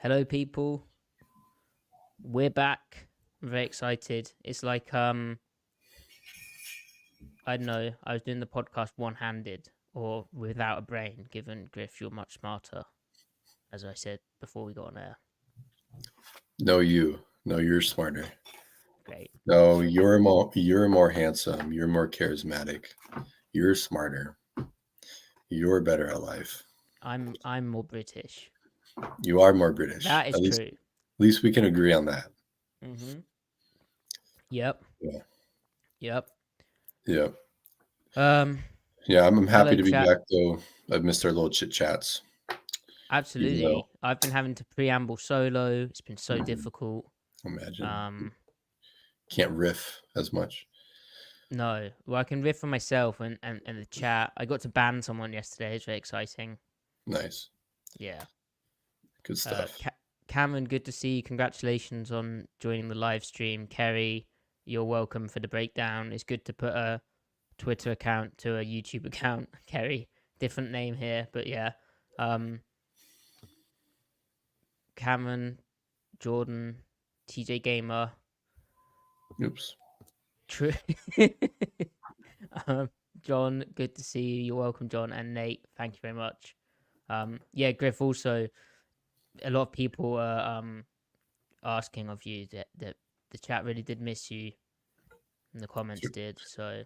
Hello, people. We're back. I'm very excited. It's like I don't know. I was doing the podcast one-handed or without a brain. Given Griff, you're much smarter, as I said before we got on air. No, you're smarter. Great. No, you're more handsome. You're more charismatic. You're smarter. You're better at life. I'm more British. You are more British. That is true. At least we can agree on that. Yep. Yeah. Yep. Yeah. Um. Yeah, I'm happy hello, to be chat. back though. I've missed our little chit chats. Absolutely. I've been having to preamble solo. It's been so difficult. Imagine. Can't riff as much. No. Well, I can riff for myself and the chat. I got to ban someone yesterday. It's very exciting. Nice. Yeah. Good stuff. Cameron, good to see you. Congratulations on joining the live stream. Kerry, you're welcome for the breakdown. It's good to put a Twitter account to a YouTube account. Kerry, different name here, but yeah. Cameron, Jordan, TJ Gamer. Oops. True. John, good to see you. You're welcome, John, and Nate. Thank you very much. Yeah, Griff. Also, a lot of people are asking of you that the chat really did miss you, and the comments did. So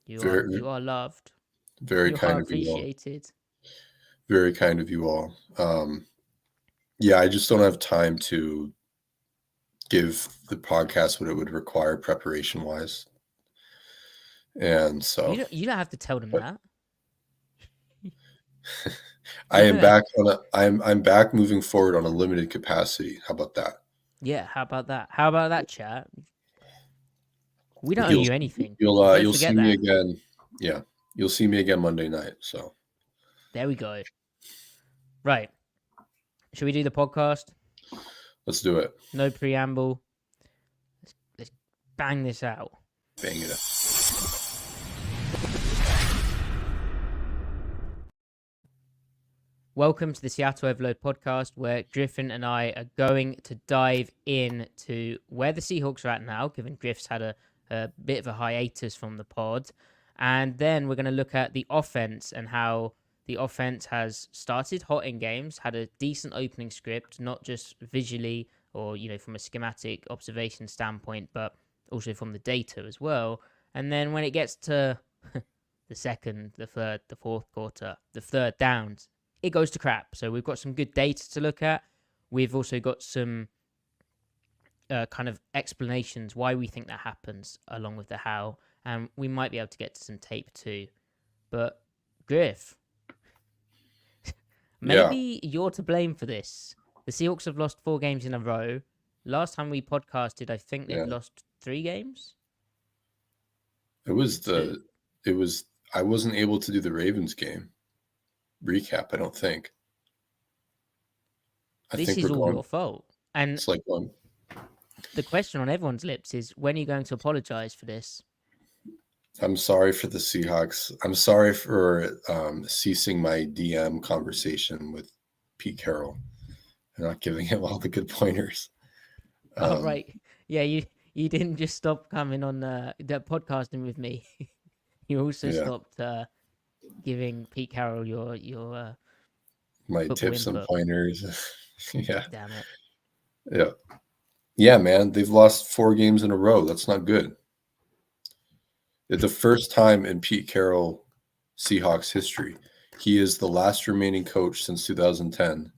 you are loved. Very You kind are of you all. appreciated. Very kind of you all. Yeah, I just don't have time to give the podcast what it would require preparation wise. And so you don't have to tell them that. I am back I'm back moving forward on a limited capacity. How about that? Yeah, how about that? How about that, chat? We don't owe you anything. You'll see me again. Yeah. You'll see me again Monday night. So there we go. Right. Should we do the podcast? Let's do it. No preamble. Let's bang this out. Bang it out. Welcome to the Seattle Overload podcast, where Griffin and I are going to dive into where the Seahawks are at now, given Griff's had a bit of a hiatus from the pod. And then we're going to look at the offense and how the offense has started hot in games, had a decent opening script, not just visually or, from a schematic observation standpoint, but also from the data as well. And then when it gets to the second, the third, the fourth quarter, the third downs, it goes to crap. So we've got some good data to look at. We've also got some kind of explanations why we think that happens, along with the how. And we might be able to get to some tape too. But Griff, maybe you're to blame for this. The Seahawks have lost 4 games in a row. Last time we podcasted, I think they've lost 3 games. I wasn't able to do the Ravens game recap, I don't think. This is all your fault. And it's like one. The question on everyone's lips is, when are you going to apologize for this? I'm sorry for the Seahawks. I'm sorry for ceasing my DM conversation with Pete Carroll and not giving him all the good pointers. Oh, right. Yeah, you didn't just stop coming on the podcasting with me. You also stopped giving Pete Carroll your my tips input. And pointers. Yeah. Damn it. Yeah. Yeah, man. They've lost 4 games in a row. That's not good. It's the first time in Pete Carroll Seahawks history. He is the last remaining coach since 2010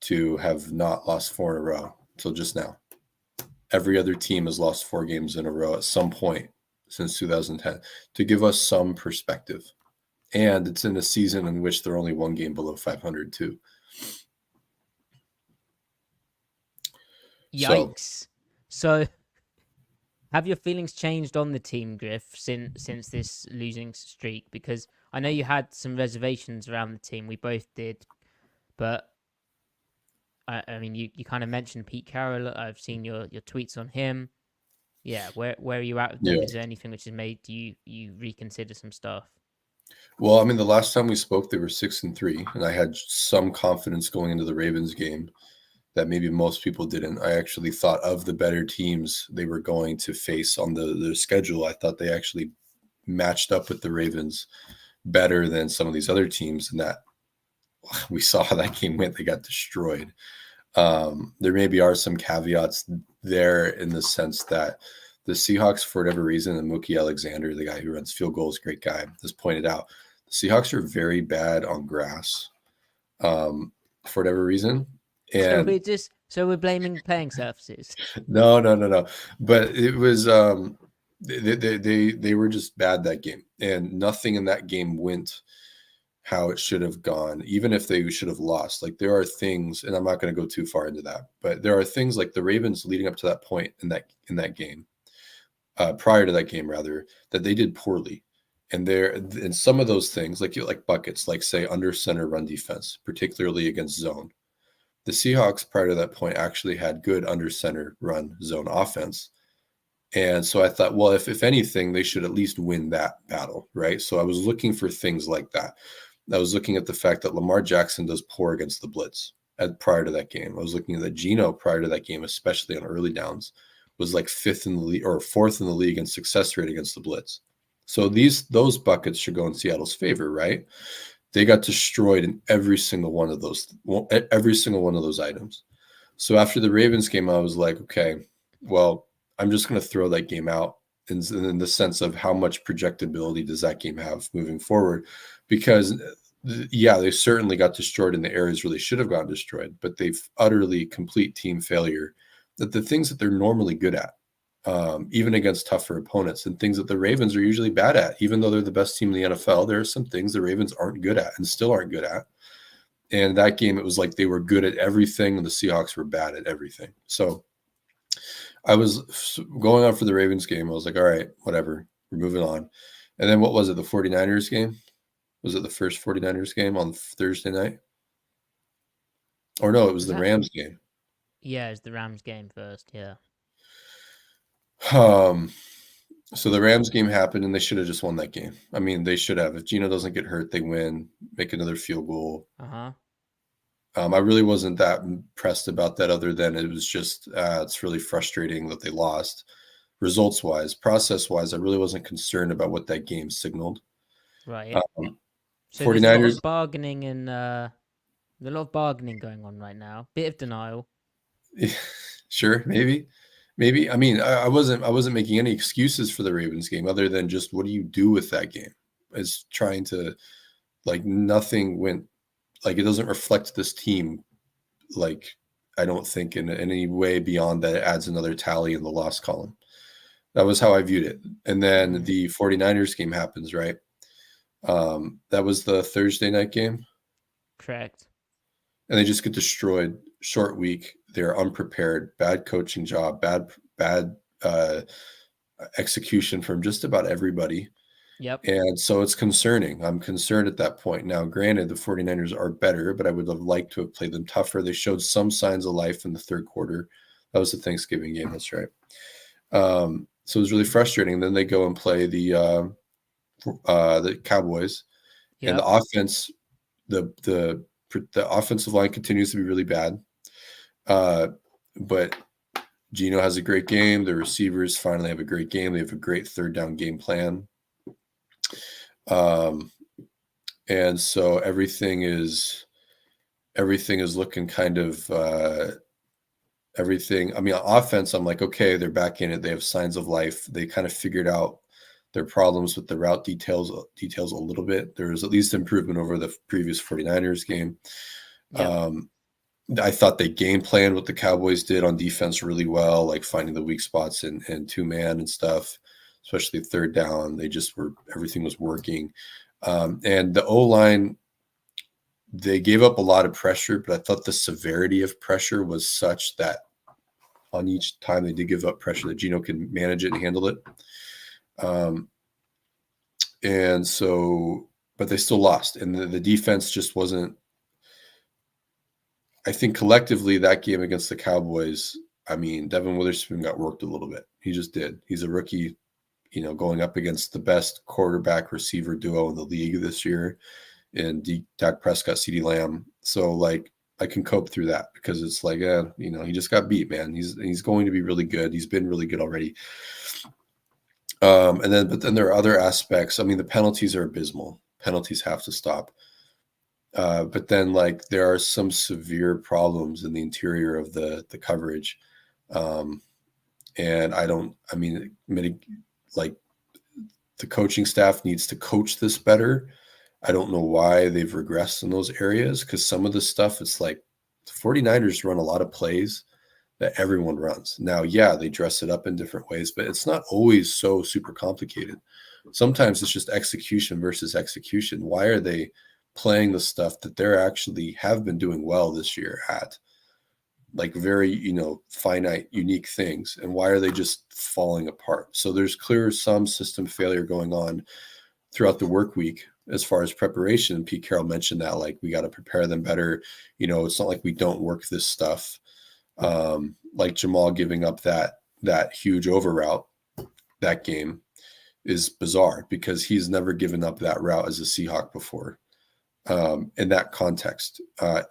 to have not lost 4 in a row until just now. Every other team has lost 4 games in a row at some point since 2010, to give us some perspective. And it's in a season in which they're only 1 game below 500 too. Yikes. So have your feelings changed on the team, Griff, since this losing streak? Because I know you had some reservations around the team. We both did. But I mean, you kind of mentioned Pete Carroll. I've seen your tweets on him. Yeah, where are you at with them? Is there anything which has made you reconsider some stuff? Well, I mean, the last time we spoke, they were 6-3, and I had some confidence going into the Ravens game. that maybe most people didn't. I actually thought of the better teams they were going to face on their schedule. I thought they actually matched up with the Ravens better than some of these other teams, and that we saw how that game went. They got destroyed. There maybe are some caveats there in the sense that the Seahawks, for whatever reason, and Mookie Alexander, the guy who runs field goals, great guy, has pointed out, the Seahawks are very bad on grass for whatever reason. So And we're blaming playing surfaces. no. But it was they were just bad that game, and nothing in that game went how it should have gone, even if they should have lost. Like there are things, and I'm not going to go too far into that, but there are things like the Ravens leading up to that point in that game, prior to that game rather, that they did poorly. And some of those things, like buckets, like say under center run defense, particularly against zone. The Seahawks prior to that point actually had good under center run zone offense. And so I thought, well, if anything, they should at least win that battle, right? So I was looking for things like that. I was looking at the fact that Lamar Jackson does poor against the blitz prior to that game. I was looking at that Geno prior to that game, especially on early downs, was like fifth in the league or fourth in the league in success rate against the blitz. So those buckets should go in Seattle's favor, right? They got destroyed in every single one of those items. So after the Ravens game, I was like, okay, well, I'm just going to throw that game out in the sense of how much projectability does that game have moving forward? Because yeah, they certainly got destroyed in the areas where they should have gotten destroyed, but they've utterly complete team failure that the things that they're normally good at, even against tougher opponents, and things that the Ravens are usually bad at, even though they're the best team in the NFL, there are some things the Ravens aren't good at and still aren't good at. And that game, it was like they were good at everything and the Seahawks were bad at everything. So I was going on for the Ravens game. I was like, all right, whatever, we're moving on. And then what was it, the 49ers game? Was it the first 49ers game on Thursday night? Or no, it was the Rams game. Yeah, it's the Rams game first, yeah. So the Rams game happened and they should have just won that game. I mean, they should have. If Geno doesn't get hurt, they win, make another field goal. I really wasn't that impressed about that, other than it was just it's really frustrating that they lost. Results-wise, process-wise, I really wasn't concerned about what that game signaled. Right. So 49ers, there's a lot of bargaining and a lot of bargaining going on right now. Bit of denial. Sure, maybe. I mean, I wasn't making any excuses for the Ravens game other than just what do you do with that game? As trying to, like, nothing went, like, it doesn't reflect this team, like, I don't think in any way beyond that it adds another tally in the loss column. That was how I viewed it. And then the 49ers game happens, right? That was the Thursday night game. Correct. And they just get destroyed. Short week. They're unprepared. Bad coaching job. Bad execution from just about everybody. Yep. And so it's concerning. I'm concerned at that point. Now, granted, the 49ers are better, but I would have liked to have played them tougher. They showed some signs of life in the third quarter. That was the Thanksgiving game. That's right. So it was really frustrating. Then they go and play the Cowboys, and the offense, the offensive line continues to be really bad. But Geno has a great game. The receivers finally have a great game. They have a great third down game plan. And so everything is looking kind of everything. I mean, on offense, I'm like, okay, they're back in it. They have signs of life. They kind of figured out their problems with the route details a little bit. There was at least improvement over the previous 49ers game. Yep. I thought they game planned what the Cowboys did on defense really well, like finding the weak spots and two-man and stuff, especially third down. Everything was working. And the O-line, they gave up a lot of pressure, but I thought the severity of pressure was such that on each time they did give up pressure that Geno can manage it and handle it. And so, but they still lost. And the defense just wasn't, I think collectively that game against the Cowboys, I mean, Devin Witherspoon got worked a little bit. He just did. He's a rookie, going up against the best quarterback receiver duo in the league this year in Dak Prescott, CeeDee Lamb. So, like, cope through that, because it's like, he just got beat, man. He's going to be really good. He's been really good already. But then there are other aspects. I mean, the penalties are abysmal. Penalties have to stop. But then, like, there are some severe problems in the interior of the coverage. And like, the coaching staff needs to coach this better. I don't know why they've regressed in those areas, because some of the stuff, it's like the 49ers run a lot of plays that everyone runs. Now, yeah, they dress it up in different ways, but it's not always so super complicated. Sometimes it's just execution versus execution. Why are they playing the stuff that they're actually have been doing well this year at, like, very, finite, unique things? And why are they just falling apart? So there's clear some system failure going on throughout the work week as far as preparation. Pete Carroll mentioned that, like, we got to prepare them better. It's not like we don't work this stuff. Like Jamal giving up that huge over route that game is bizarre, because he's never given up that route as a Seahawk before. In that context,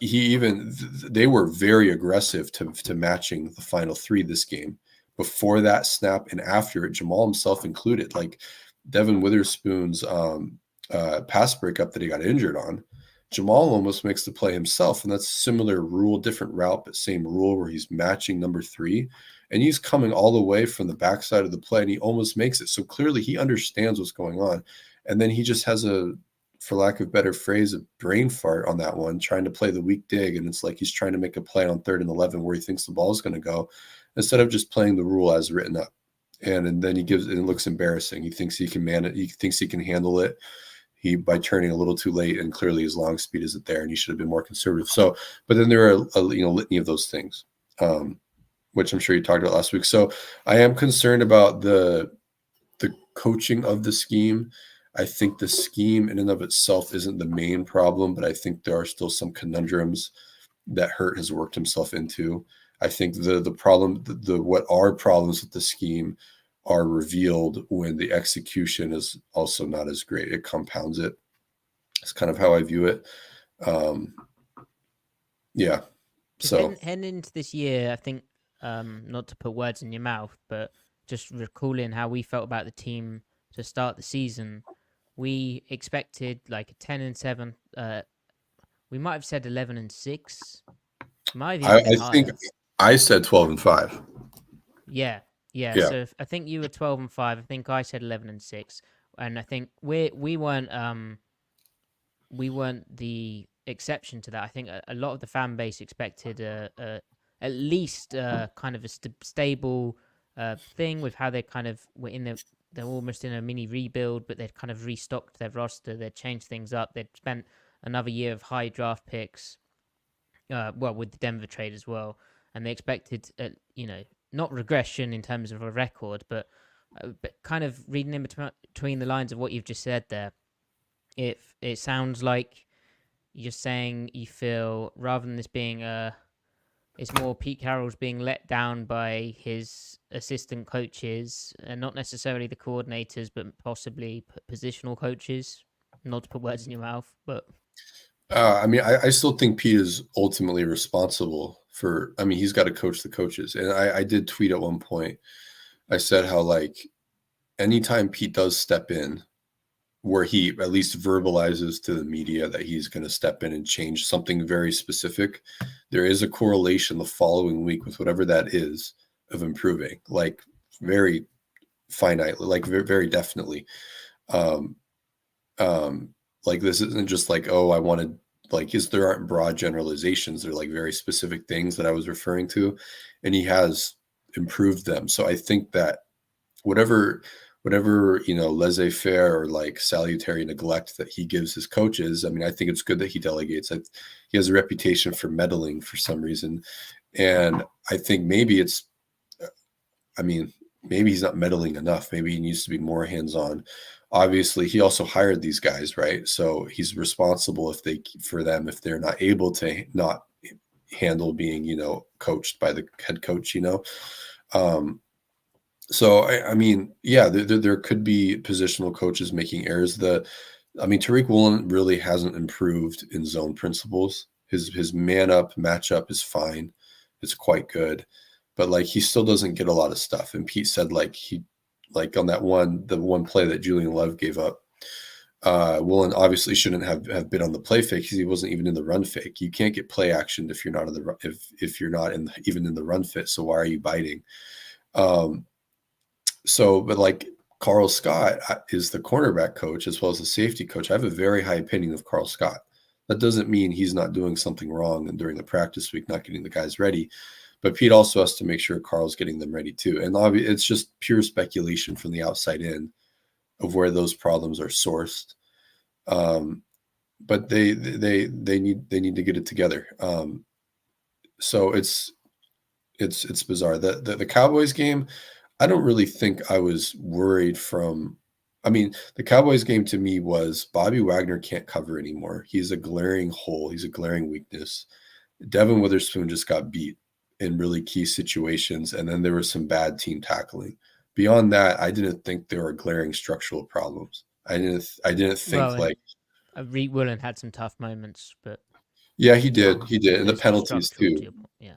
they were very aggressive to matching the final three this game, before that snap and after it, Jamal himself included. Like, Devin Witherspoon's pass breakup that he got injured on, Jamal almost makes the play himself, and that's a similar rule, different route, but same rule, where he's matching number 3, and he's coming all the way from the backside of the play, and he almost makes it. So clearly he understands what's going on, and then he just has for lack of a better phrase, a brain fart on that one, trying to play the weak dig, and it's like he's trying to make a play on 3rd and 11 where he thinks the ball is going to go, instead of just playing the rule as written up. And then it looks embarrassing. He thinks he can he thinks he can handle it. By turning a little too late, and clearly his long speed isn't there, and he should have been more conservative. So, but then there are a litany of those things, which I'm sure you talked about last week. So I am concerned about the coaching of the scheme. I think the scheme in and of itself isn't the main problem, but I think there are still some conundrums that Hurt has worked himself into. I think the problem, what are problems with the scheme, are revealed when the execution is also not as great. It compounds it. It's kind of how I view it. Yeah. So heading into this year, I think, not to put words in your mouth, but just recalling how we felt about the team to start the season, we expected like a 10-7. We might have said 11-6. Might have even been higher. think I said 12-5. Yeah. So I think you were 12-5. I think I said 11-6, and I think we weren't the exception to that. I think a lot of the fan base expected at least kind of a stable thing, with how they kind of were they're almost in a mini rebuild, but they'd kind of restocked their roster. They'd changed things up. They'd spent another year of high draft picks, with the Denver trade as well, and they expected not regression in terms of a record, but kind of reading in between the lines of what you've just said there, it sounds like you're saying you feel, rather than this being it's more Pete Carroll's being let down by his assistant coaches, and not necessarily the coordinators, but possibly positional coaches. Not to put words in your mouth, but I still think Pete is ultimately responsible for. He's got to coach the coaches, and I did tweet at one point. I said how, like, anytime Pete does step in, where he at least verbalizes to the media that he's going to step in and change something very specific, there is a correlation the following week with whatever that is of improving, like very finite, like very, very definitely. Like, this isn't just like, oh, I wanted, like, there aren't broad generalizations. They're like very specific things that I was referring to, and he has improved them. So I think that whatever laissez-faire or like salutary neglect that he gives his coaches, I think it's good that he delegates. He has a reputation for meddling for some reason, and I think maybe maybe he's not meddling enough. Maybe he needs to be more hands-on. Obviously, he also hired these guys, right? So he's responsible if they're not able to not handle being, coached by the head coach, So, there could be positional coaches making errors. Tariq Woolen really hasn't improved in zone principles. His man up matchup is fine. It's quite good. But like he still doesn't get a lot of stuff. And Pete said like on the one play that Julian Love gave up, Woolen obviously shouldn't have been on the play fake because he wasn't even in the run fake. You can't get play action if you're not in the if you're not even in the run fit. So why are you biting? But like Carl Scott is the cornerback coach as well as the safety coach. I have a very high opinion of Carl Scott. That doesn't mean he's not doing something wrong and during the practice week, not getting the guys ready. But Pete also has to make sure Carl's getting them ready too. And it's just pure speculation from the outside in of where those problems are sourced. But they need to get it together. So it's bizarre. The Cowboys game, I don't really think I was worried from. I mean, the Cowboys game to me was Bobby Wagner can't cover anymore. He's a glaring hole. He's a glaring weakness. Devin Witherspoon just got beat in really key situations, and then there was some bad team tackling. Beyond that, I didn't think there were glaring structural problems. I didn't think Reed Woolen had some tough moments, but yeah, he did, and the penalties too. Yeah,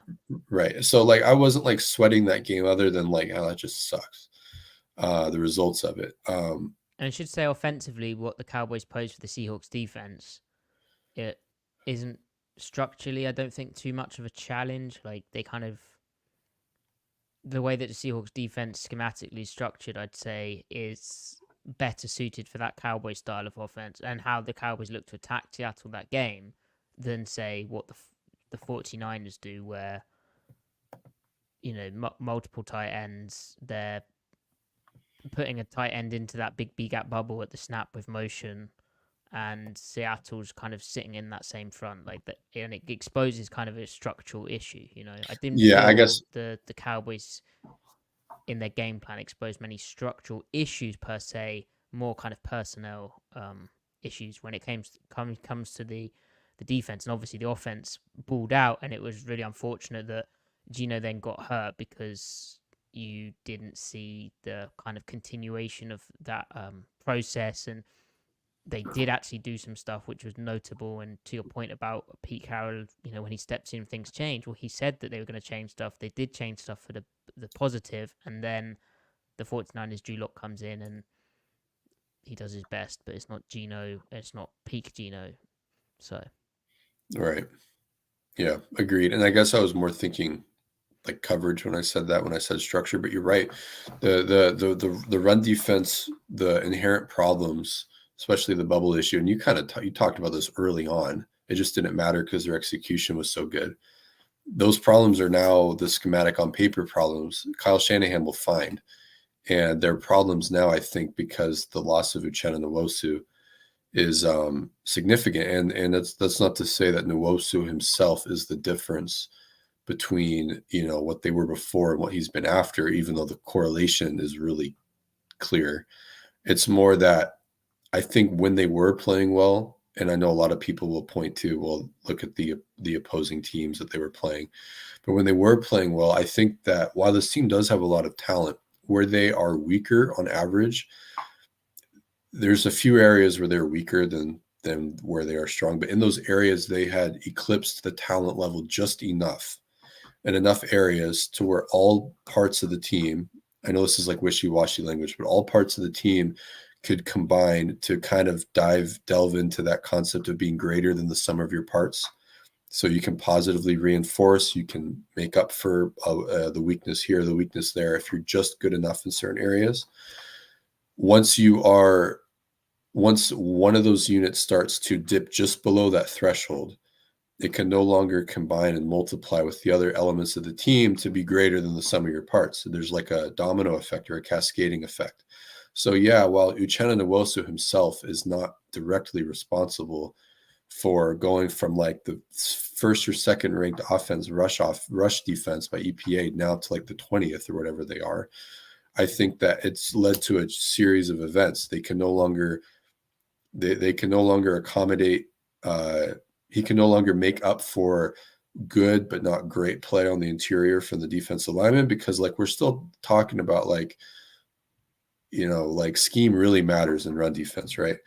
right. So like I wasn't like sweating that game, other than like, oh, that just sucks. The results of it. And I should say offensively, what the Cowboys pose for the Seahawks defense, it isn't structurally, I don't think, too much of a challenge. Like they kind of, the way that the Seahawks defense schematically is structured, I'd say, is better suited for that Cowboy style of offense and how the Cowboys look to attack Seattle that game than say what the 49ers do, where multiple tight ends, they're putting a tight end into that big B gap bubble at the snap with motion, and Seattle's kind of sitting in that same front like that, and it exposes kind of a structural issue. I didn't feel I guess the Cowboys in their game plan exposed many structural issues per se, more kind of personnel issues when it comes to the defense. And obviously the offense balled out, and it was really unfortunate that Gino then got hurt because you didn't see the kind of continuation of that process. And they did actually do some stuff which was notable. And to your point about Pete Carroll, when he steps in, things change. Well, he said that they were going to change stuff. They did change stuff for the positive. And then the 49ers, Drew Lock comes in and he does his best, but it's not Gino. It's not peak Gino. So. Right. Yeah, agreed. And I guess I was more thinking like coverage when I said structure, but you're right. The run defense, the inherent problems, especially the bubble issue, and you kind of you talked about this early on. It just didn't matter because their execution was so good. Those problems are now the schematic on paper problems Kyle Shanahan will find, and their problems now, I think, because the loss of Uchenna Nwosu is significant, and that's not to say that Nwosu himself is the difference between what they were before and what he's been after, even though the correlation is really clear. It's more that I think when they were playing well, and I know a lot of people will point to, well, look at the opposing teams that they were playing, but when they were playing well, I think that while this team does have a lot of talent, where they are weaker on average, there's a few areas where they're weaker than where they are strong, but in those areas they had eclipsed the talent level just enough, and enough areas to where all parts of the team, I know this is like wishy-washy language, but all parts of the team could combine to kind of delve into that concept of being greater than the sum of your parts. So you can positively reinforce, you can make up for the weakness here, the weakness there, if you're just good enough in certain areas. Once one of those units starts to dip just below that threshold, it can no longer combine and multiply with the other elements of the team to be greater than the sum of your parts. So there's like a domino effect or a cascading effect. So yeah, while Uchenna Nwosu himself is not directly responsible for going from like the first or second ranked offense rush defense by EPA now to like the 20th or whatever they are, I think that it's led to a series of events. They can no longer accommodate. He can no longer make up for good but not great play on the interior from the defensive lineman, because like we're still talking about like scheme really matters in run defense, right?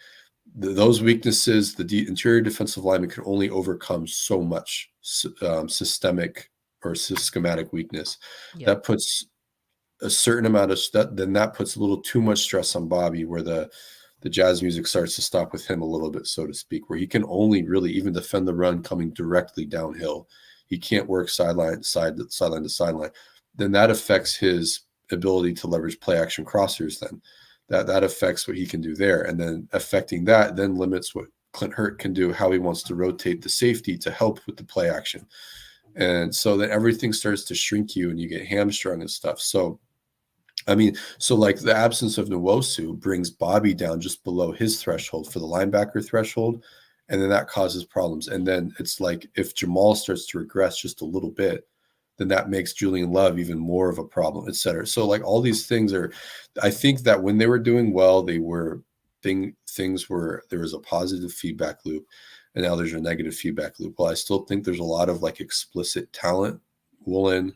those weaknesses, the interior defensive lineman can only overcome so much systemic or schematic weakness. Yeah. That puts a certain amount of then that puts a little too much stress on Bobby, where the jazz music starts to stop with him a little bit, so to speak, where he can only really even defend the run coming directly downhill. He can't work sideline to sideline. Then that affects his ability to leverage play action crossers. Then that affects what he can do there, and then affecting that then limits what Clint Hurt can do, how he wants to rotate the safety to help with the play action. And so then everything starts to shrink you and you get hamstrung and stuff. So like the absence of Nwosu brings Bobby down just below his threshold for the linebacker threshold, and then that causes problems. And then it's like if Jamal starts to regress just a little bit, then that makes Julian Love even more of a problem, et cetera. So like all these things I think that when they were doing well, there was a positive feedback loop, and now there's a negative feedback loop. Well, I still think there's a lot of like explicit talent. Woolen,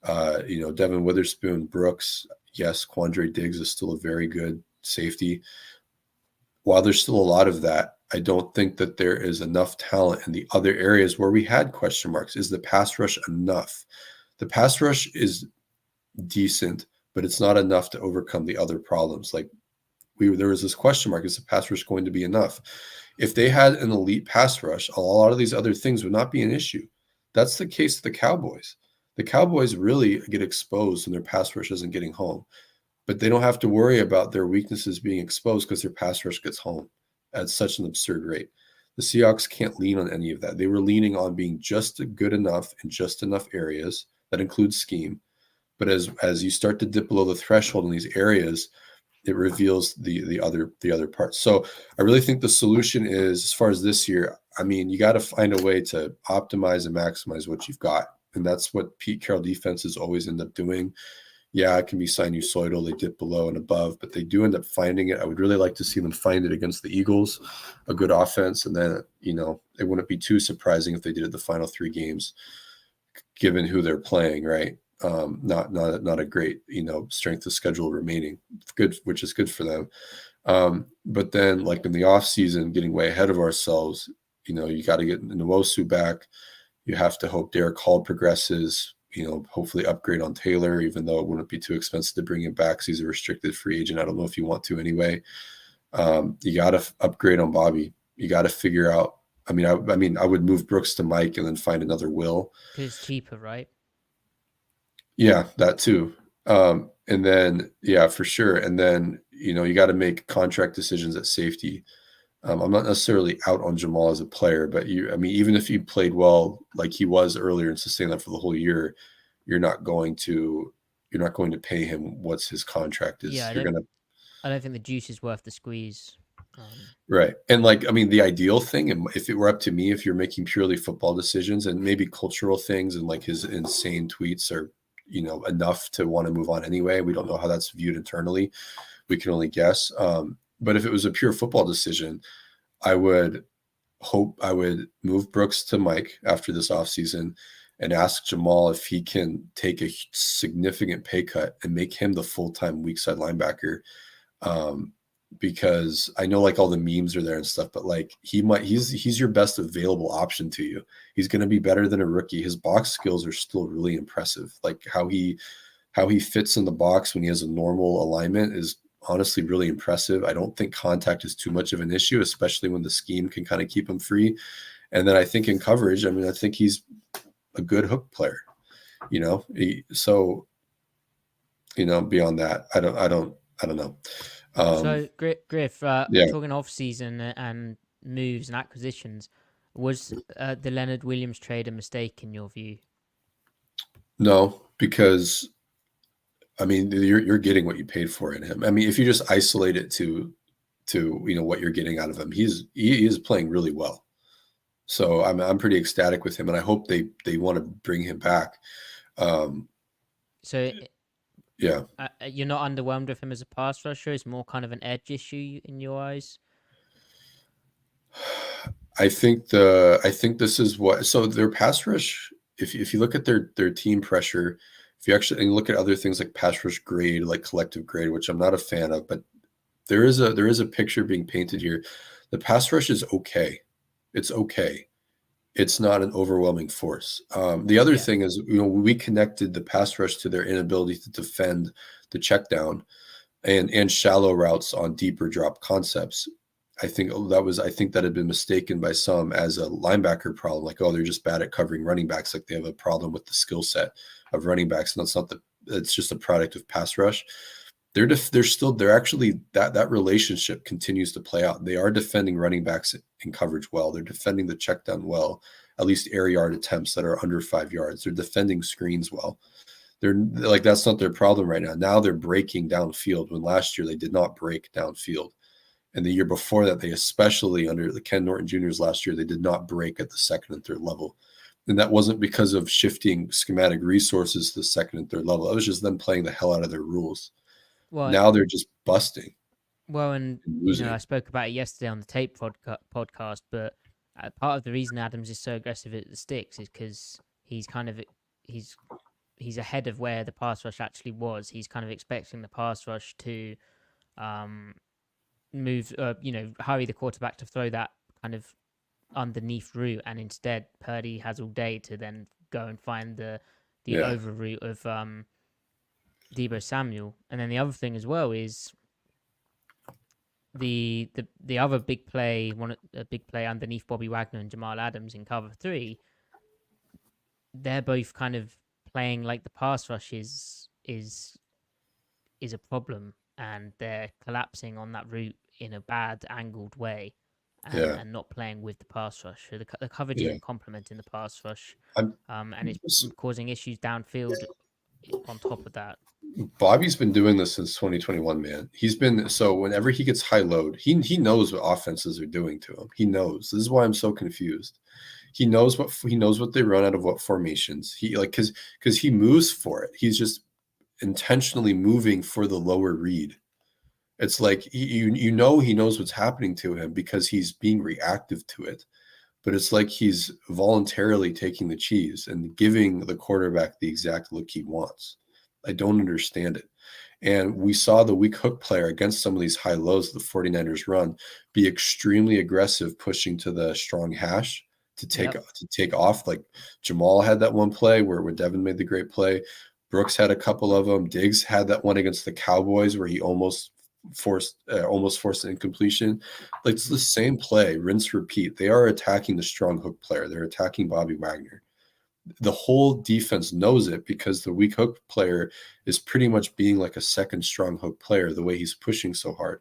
Devin Witherspoon, Brooks. Yes, Quandre Diggs is still a very good safety. While there's still a lot of that, I don't think that there is enough talent in the other areas where we had question marks. Is the pass rush enough? The pass rush is decent, but it's not enough to overcome the other problems. Like there was this question mark, is the pass rush going to be enough? If they had an elite pass rush, a lot of these other things would not be an issue. That's the case of the Cowboys. The Cowboys really get exposed and their pass rush isn't getting home, but they don't have to worry about their weaknesses being exposed because their pass rush gets home at such an absurd rate. The Seahawks can't lean on any of that. They were leaning on being just good enough in just enough areas. That includes scheme. But as you start to dip below the threshold in these areas, it reveals the other parts. So I really think the solution is, as far as this year, you got to find a way to optimize and maximize what you've got. And that's what Pete Carroll defenses always end up doing. Yeah, it can be sinusoidal. They dip below and above, but they do end up finding it. I would really like to see them find it against the Eagles, a good offense. And then, it wouldn't be too surprising if they did it the final 3 games, given who they're playing, right? Not a great, strength of schedule remaining, good, which is good for them. But then like in the off season, getting way ahead of ourselves, you got to get Nwosu back. You have to hope Derek Hall progresses, hopefully upgrade on Taylor, even though it wouldn't be too expensive to bring him back because he's a restricted free agent. I don't know if you want to anyway. You got to upgrade on Bobby. You got to figure out. I would move Brooks to Mike and then find another Will. Because it's cheaper, right? Yeah, that too. And then, yeah, for sure. And then, you got to make contract decisions at safety. I'm not necessarily out on Jamal as a player, but even if he played well like he was earlier and sustained that for the whole year, you're not going to pay him what's his contract is. Yeah, I don't think the juice is worth the squeeze. Right. And the ideal thing, and if it were up to me, if you're making purely football decisions and maybe cultural things and like his insane tweets are, enough to want to move on anyway. We don't know how that's viewed internally. We can only guess. But if it was a pure football decision, I would move Brooks to Mike after this offseason and ask Jamal if he can take a significant pay cut and make him the full-time weak side linebacker. Because I know like all the memes are there and stuff, but like he's your best available option to you. He's going to be better than a rookie. His box skills are still really impressive. Like how he fits in the box when he has a normal alignment is honestly really impressive. I don't think contact is too much of an issue, especially when the scheme can kind of keep him free. And then I think in coverage, I think he's a good hook player, so, beyond that, I don't know. So Griff, yeah. talking off season and moves and acquisitions, was the Leonard Williams trade a mistake in your view? No, because you're getting what you paid for in him. If you just isolate it to what you're getting out of him, he is playing really well. So I'm pretty ecstatic with him, and I hope they want to bring him back. Yeah, you're not underwhelmed with him as a pass rusher. It's more kind of an edge issue in your eyes. I think this is what. So their pass rush, if you look at their team pressure, if you actually look at other things like pass rush grade, like collective grade, which I'm not a fan of, but there is a picture being painted here The pass rush is okay. It's okay. It's not an overwhelming force. The other thing is, we connected the pass rush to their inability to defend the check down and shallow routes on deeper drop concepts. I think that had been mistaken by some as a linebacker problem. Like, oh, they're just bad at covering running backs. Like they have a problem with the skill set of running backs. And it's just a product of pass rush. They're actually that relationship continues to play out. They are defending running backs in coverage well. They're defending the check down well, at least air yard attempts that are under 5 yards. They're defending screens well. They're like, that's not their problem right now. Now they're breaking downfield when last year they did not break downfield. And the year before that, they especially under the Ken Norton Jr.'s last year, they did not break at the second and third level. And that wasn't because of shifting schematic resources to the second and third level. It was just them playing the hell out of their rules. Well, now they're just busting. Well, and I spoke about it yesterday on the tape podcast, but part of the reason Adams is so aggressive at the sticks is because he's ahead of where the pass rush actually was. He's kind of expecting the pass rush to move, hurry the quarterback to throw that kind of underneath route, and instead Purdy has all day to then go and find the over route of Deebo Samuel. And then the other thing as well is the other big play, a big play underneath Bobby Wagner and Jamal Adams in cover 3. They're both kind of playing like the pass rush is a problem, and they're collapsing on that route in a bad angled way, and not playing with the pass rush. So the coverage isn't complementing the pass rush, and it's causing issues downfield on top of that. Bobby's been doing this since 2021, man. So whenever he gets high load, he knows what offenses are doing to him. He knows. This is why I'm so confused. He knows what they run out of what formations. Because he moves for it. He's just intentionally moving for the lower read. It's like he knows what's happening to him because he's being reactive to it. But it's like he's voluntarily taking the cheese and giving the quarterback the exact look he wants. I don't understand it. And we saw the weak hook player against some of these high lows the 49ers run be extremely aggressive, pushing to the strong hash to take off. Like Jamal had that one play where Devin made the great play. Brooks had a couple of them. Diggs had that one against the Cowboys where he almost forced an incompletion. Like, it's the same play, rinse, repeat. They are attacking the strong hook player. They're attacking Bobby Wagner. The whole defense knows it because the weak hook player is pretty much being like a second strong hook player, the way he's pushing so hard.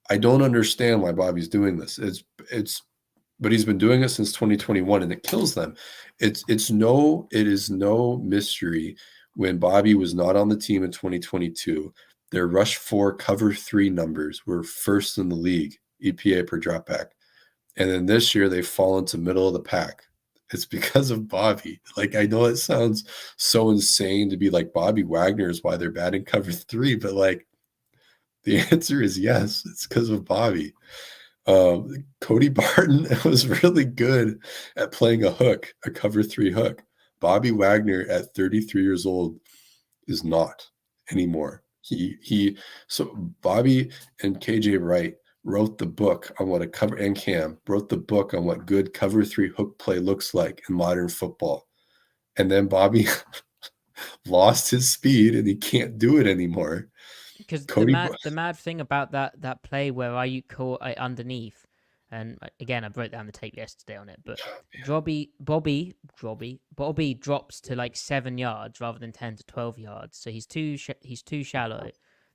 I don't understand why Bobby's doing this. But he's been doing it since 2021, and it kills them. It is no mystery when Bobby was not on the team in 2022, their rush 4 cover 3 numbers were first in the league, EPA per dropback. And then this year they've fallen to middle of the pack. It's because of Bobby. Like, I know it sounds so insane to be like Bobby Wagner is why they're bad in cover 3, but like the answer is yes, it's because of Bobby. Cody Barton was really good at playing a hook, a cover 3 hook. Bobby Wagner at 33 years old is not anymore. So Bobby and KJ Wright wrote the book on what a cover, and Cam wrote the book on what good cover 3 hook play looks like in modern football. And then Bobby lost his speed and he can't do it anymore. Because the mad thing about that play where I caught underneath, and again I broke down the tape yesterday on it, but Bobby drops to like 7 yards rather than 10 to 12 yards, so he's too shallow.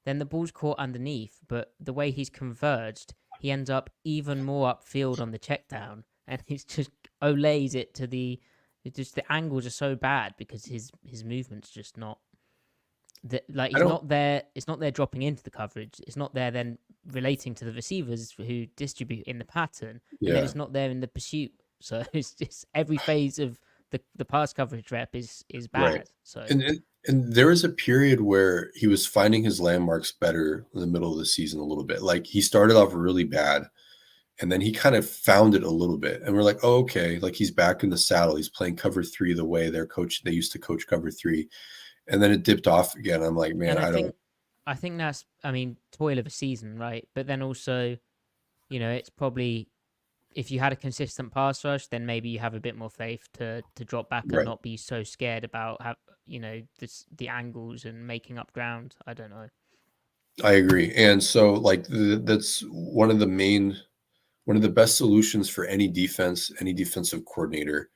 Then the ball's caught underneath, but the way he's converged, he ends up even more upfield on the check down, and he's just olays it to the angles are so bad because his movement's just not. He's not there. It's not there dropping into the coverage. It's not there then relating to the receivers who distribute in the pattern. Yeah. And then it's not there in the pursuit. So it's just every phase of the pass coverage rep is bad. Right. So and there was a period where he was finding his landmarks better in the middle of the season a little bit. Like, he started off really bad, and then he kind of found it a little bit. And we're like, oh, okay, like he's back in the saddle. He's playing cover 3 the way they used to coach cover 3. And then it dipped off again. I'm like, man, I think that's, toil of a season, right? But then also it's probably, if you had a consistent pass rush, then maybe you have a bit more faith to drop back and Right. not be so scared about the angles and making up ground. I don't know. I agree. And so like that's one of the best solutions for any defense, any defensive coordinator,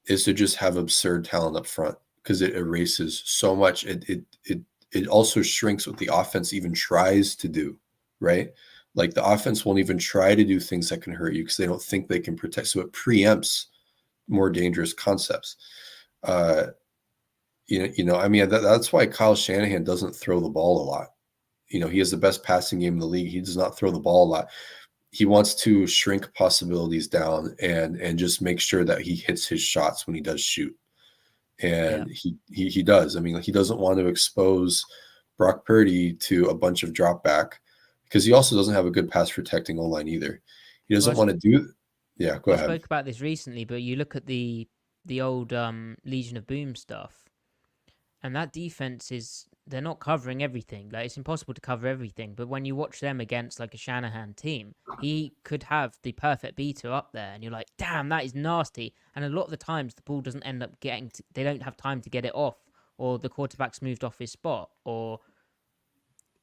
is to just have absurd talent up front, because it erases so much. It also shrinks what the offense even tries to do, right? Like the offense won't even try to do things that can hurt you because they don't think they can protect. So it preempts more dangerous concepts. I mean, that's why Kyle Shanahan doesn't throw the ball a lot. He has the best passing game in the league. He does not throw the ball a lot. He wants to shrink possibilities down and just make sure that he hits his shots when he does shoot. Yeah. And he does. I mean, he doesn't want to expose Brock Purdy to a bunch of drop back, because he also doesn't have a good pass protecting O-line either. He doesn't want to do. Yeah, go I ahead. spoke about this recently, but you look at the old Legion of Boom stuff, and that defense they're not covering everything. Like, it's impossible to cover everything. But when you watch them against like a Shanahan team, he could have the perfect beater up there, and you're like, damn, that is nasty. And a lot of the times, the ball doesn't end up they don't have time to get it off, or the quarterback's moved off his spot, or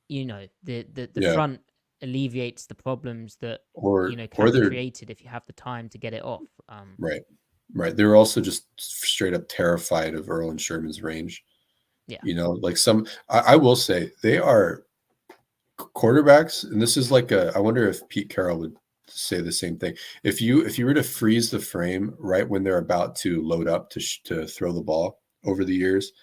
the Yeah. front alleviates the problems that Or can be they're created if you have the time to get it off. right. They're also just straight up terrified of Earl and Sherman's range. Yeah. Like I will say they are quarterbacks, and this is like I wonder if Pete Carroll would say the same thing. If you were to freeze the frame right when they're about to load up to throw the ball over the years,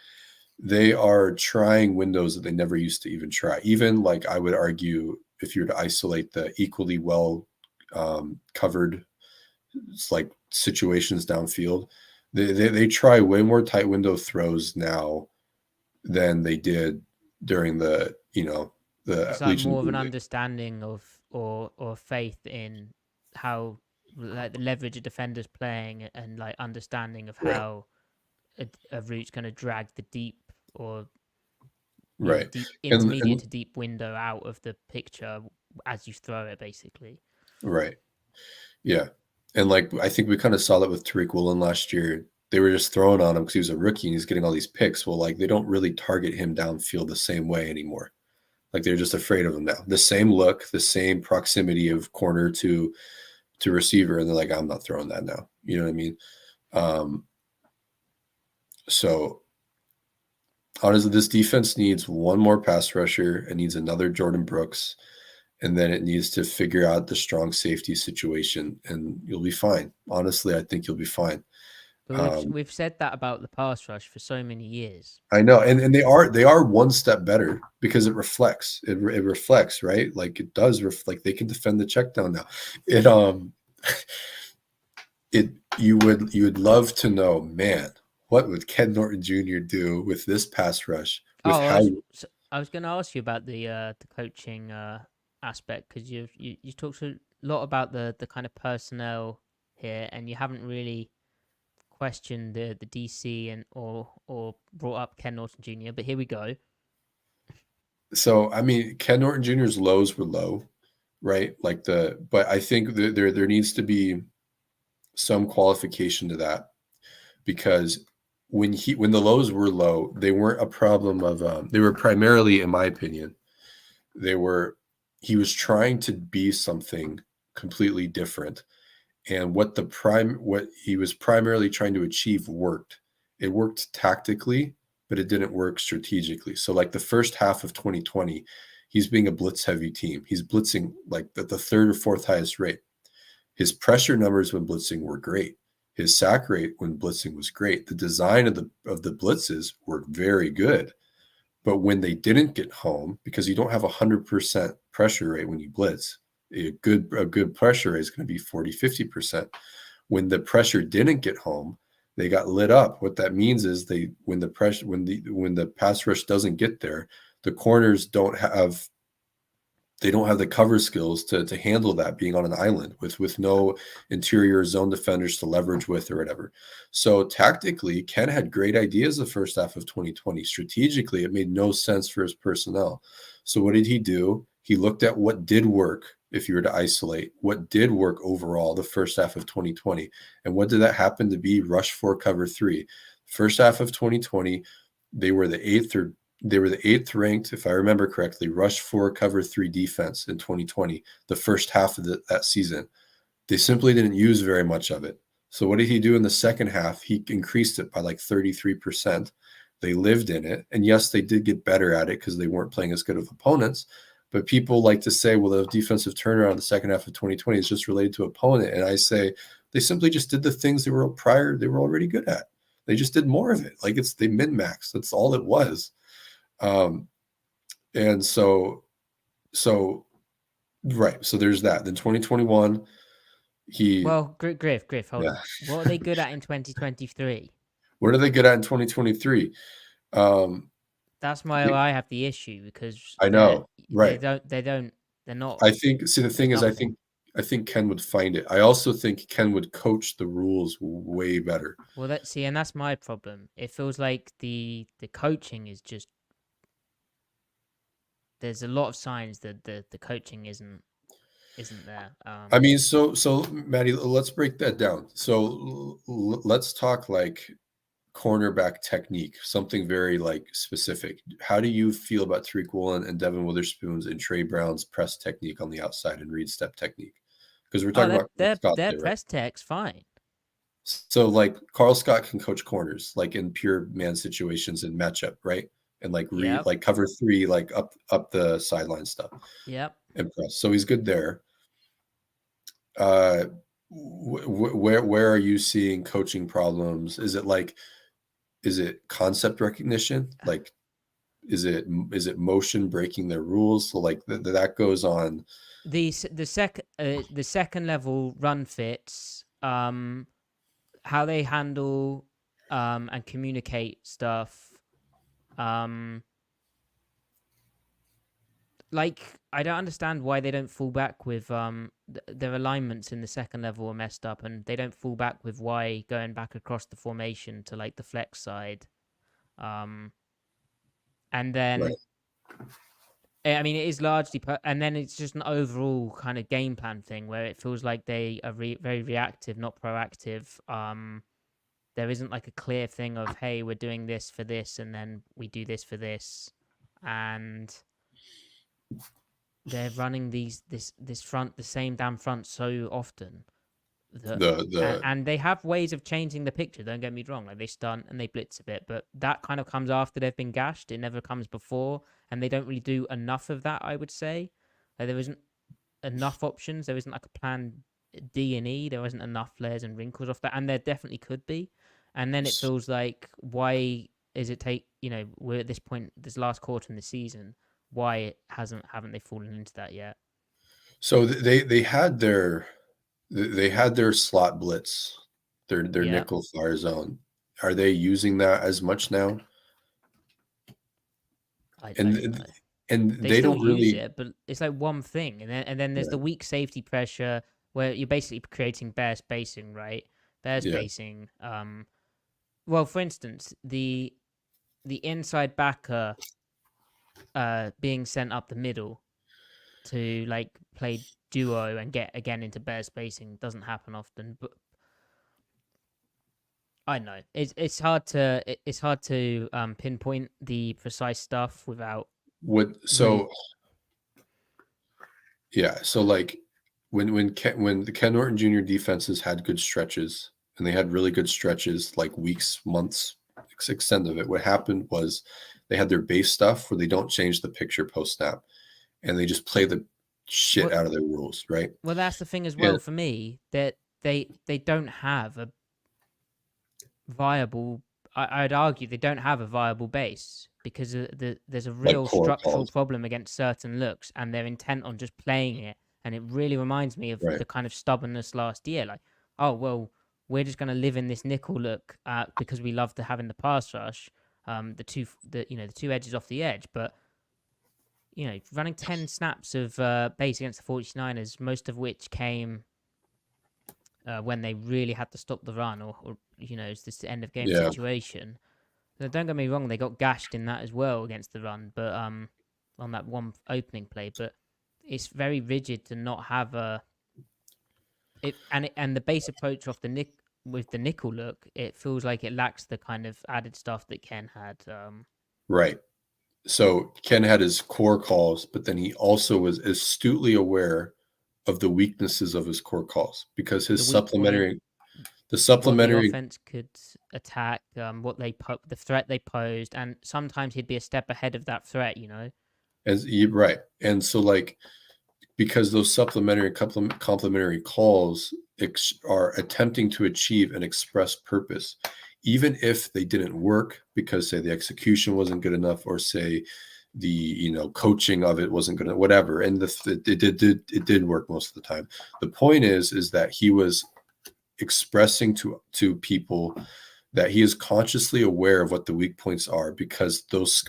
they are trying windows that they never used to even try. Even like I would argue, if you were to isolate the equally well covered like situations downfield, they try way more tight window throws now than they did during the It's like Legion more of an Boom. understanding of or faith in how, like, the leverage a defender's playing, and like understanding of Right. how a route's going to drag the deep, or Right. deep And intermediate to deep window out of the picture as you throw it, basically. right. Yeah. And like I think we kind of saw that with Tariq Woolen last year. They were just throwing on him because he was a rookie and he's getting all these picks. Well, like they don't really target him downfield the same way anymore. Like they're just afraid of him now. The same look, the same proximity of corner to receiver, and they're like, I'm not throwing that now. You know what I mean? So honestly, this defense needs one more pass rusher. It needs another Jordan Brooks, and then it needs to figure out the strong safety situation, and you'll be fine. Honestly, I think you'll be fine. But we've said that about the pass rush for so many years. I know, and they are one step better because it reflects. It reflects, right? Like it does reflect. They can defend the check down now. You would love to know, man, what would Ken Norton Jr. do with this pass rush? With Oh, how I was going to ask you about the coaching aspect, because you talked a lot about the kind of personnel here, and you haven't really questioned the DC and or brought up Ken Norton Jr. But here we go. So I mean, Ken Norton Jr.'s lows were low, right? But I think there needs to be some qualification to that, because when the lows were low, they weren't a problem of they were primarily, in my opinion, he was trying to be something completely different, and what he was primarily trying to achieve worked. It worked tactically, but it didn't work strategically. So like the first half of 2020, he's being a blitz heavy team. He's blitzing like at the third or fourth highest rate. His pressure numbers when blitzing were great. His sack rate when blitzing was great. The design of the blitzes were very good. But when they didn't get home, because you don't have 100% pressure rate when you blitz, a good pressure rate is going to be 40, 50%. When the pressure didn't get home, they got lit up. What that means is when the pass rush doesn't get there, the corners don't have the cover skills to handle that, being on an island with no interior zone defenders to leverage with or whatever. So tactically, Ken had great ideas the first half of 2020. Strategically, it made no sense for his personnel. So what did he do? He looked at what did work if you were to isolate what did work overall the first half of 2020. And what did that happen to be? Rush 4, cover 3. First half of 2020, they were the eighth ranked, if I remember correctly, rush 4, cover 3 defense in 2020, the first half of that season. They simply didn't use very much of it. So what did he do in the second half? He increased it by like 33%. They lived in it. And yes, they did get better at it because they weren't playing as good of opponents. But people like to say, well, the defensive turnaround in the second half of 2020 is just related to opponent. And I say they simply just did the things they were already good at. They just did more of it. Like they min-max. That's all it was. And so right. So there's that. Then 2021, Griff, hold on. What are they good at in 2023? What are they good at in 2023? That's why I have the issue, because I know, right? They're not. I think. The thing is, I think Ken would find it. I also think Ken would coach the rules way better. Well, and that's my problem. It feels like the coaching is just. There's a lot of signs that the coaching isn't there. I mean, so Matty, let's break that down. So let's talk like cornerback technique, something very like specific. How do you feel about Tariq Woolen and Devin Witherspoon's and Trey Brown's press technique on the outside and read step technique? Because we're talking about their press tech's fine. So like Carl Scott can coach corners like in pure man situations and matchup, right? And like read like cover 3, like up the sideline stuff. Yep. And press. So he's good there. Where are you seeing coaching problems? Is it concept recognition? Like, is it motion breaking their rules? So like that goes on. The second level run fits, how they handle and communicate stuff. Like, I don't understand why they don't fall back with their alignments in the second level are messed up, and they don't fall back with why going back across the formation to like the flex side. And then, right. I mean, it is largely, and then it's just an overall kind of game plan thing where it feels like they are very reactive, not proactive. There isn't like a clear thing of, hey, we're doing this for this, and then we do this for this, and they're running this front, the same damn front so often. And they have ways of changing the picture. Don't get me wrong. Like, they stunt and they blitz a bit, but that kind of comes after they've been gashed. It never comes before, and they don't really do enough of that, I would say. Like, there isn't enough options. There isn't like a plan D and E. There isn't enough flares and wrinkles off that, and there definitely could be. And then it feels like, why is it we're at this point, this last quarter in the season, why haven't they fallen into that yet? So they had their slot blitz, their nickel fire zone. Are they using that as much now? I don't know. And they still don't really use it, but it's like one thing, and then there's the weak safety pressure where you're basically creating bare spacing, right? Bare spacing. Well, for instance, the inside backer being sent up the middle to like play duo and get again into bare spacing doesn't happen often, but I know it's hard to pinpoint the precise stuff without so like when the Ken Norton Jr. defenses had good stretches, and they had really good stretches, like weeks, months, extent of it, what happened was they had their base stuff where they don't change the picture post snap, and they just play the shit out of their rules, right? Well, that's the thing as well for me, that they don't have a viable. I'd argue they don't have a viable base, because there's a real structural problem against certain looks, and they're intent on just playing it. And it really reminds me of the kind of stubbornness last year. Like, oh, well, we're just going to live in this nickel look because we love to have in the pass rush the two edges off the edge. But, running 10 snaps of base against the 49ers, most of which came when they really had to stop the run, or it's this end of game situation. Now, don't get me wrong, they got gashed in that as well against the run, but on that one opening play. But it's very rigid to not have and the base approach of the with the nickel look, it feels like it lacks the kind of added stuff that Ken had. Right. So Ken had his core calls, but then he also was astutely aware of the weaknesses of his core calls because his The weak point, the what the supplementary offense could attack, what the threat they posed, and sometimes he'd be a step ahead of that threat. right. And so like because those supplementary complementary calls are attempting to achieve an express purpose, even if they didn't work because say the execution wasn't good enough or say the coaching of it wasn't good, whatever. And it did work most of the time. The point is that he was expressing to people that he is consciously aware of what the weak points are because those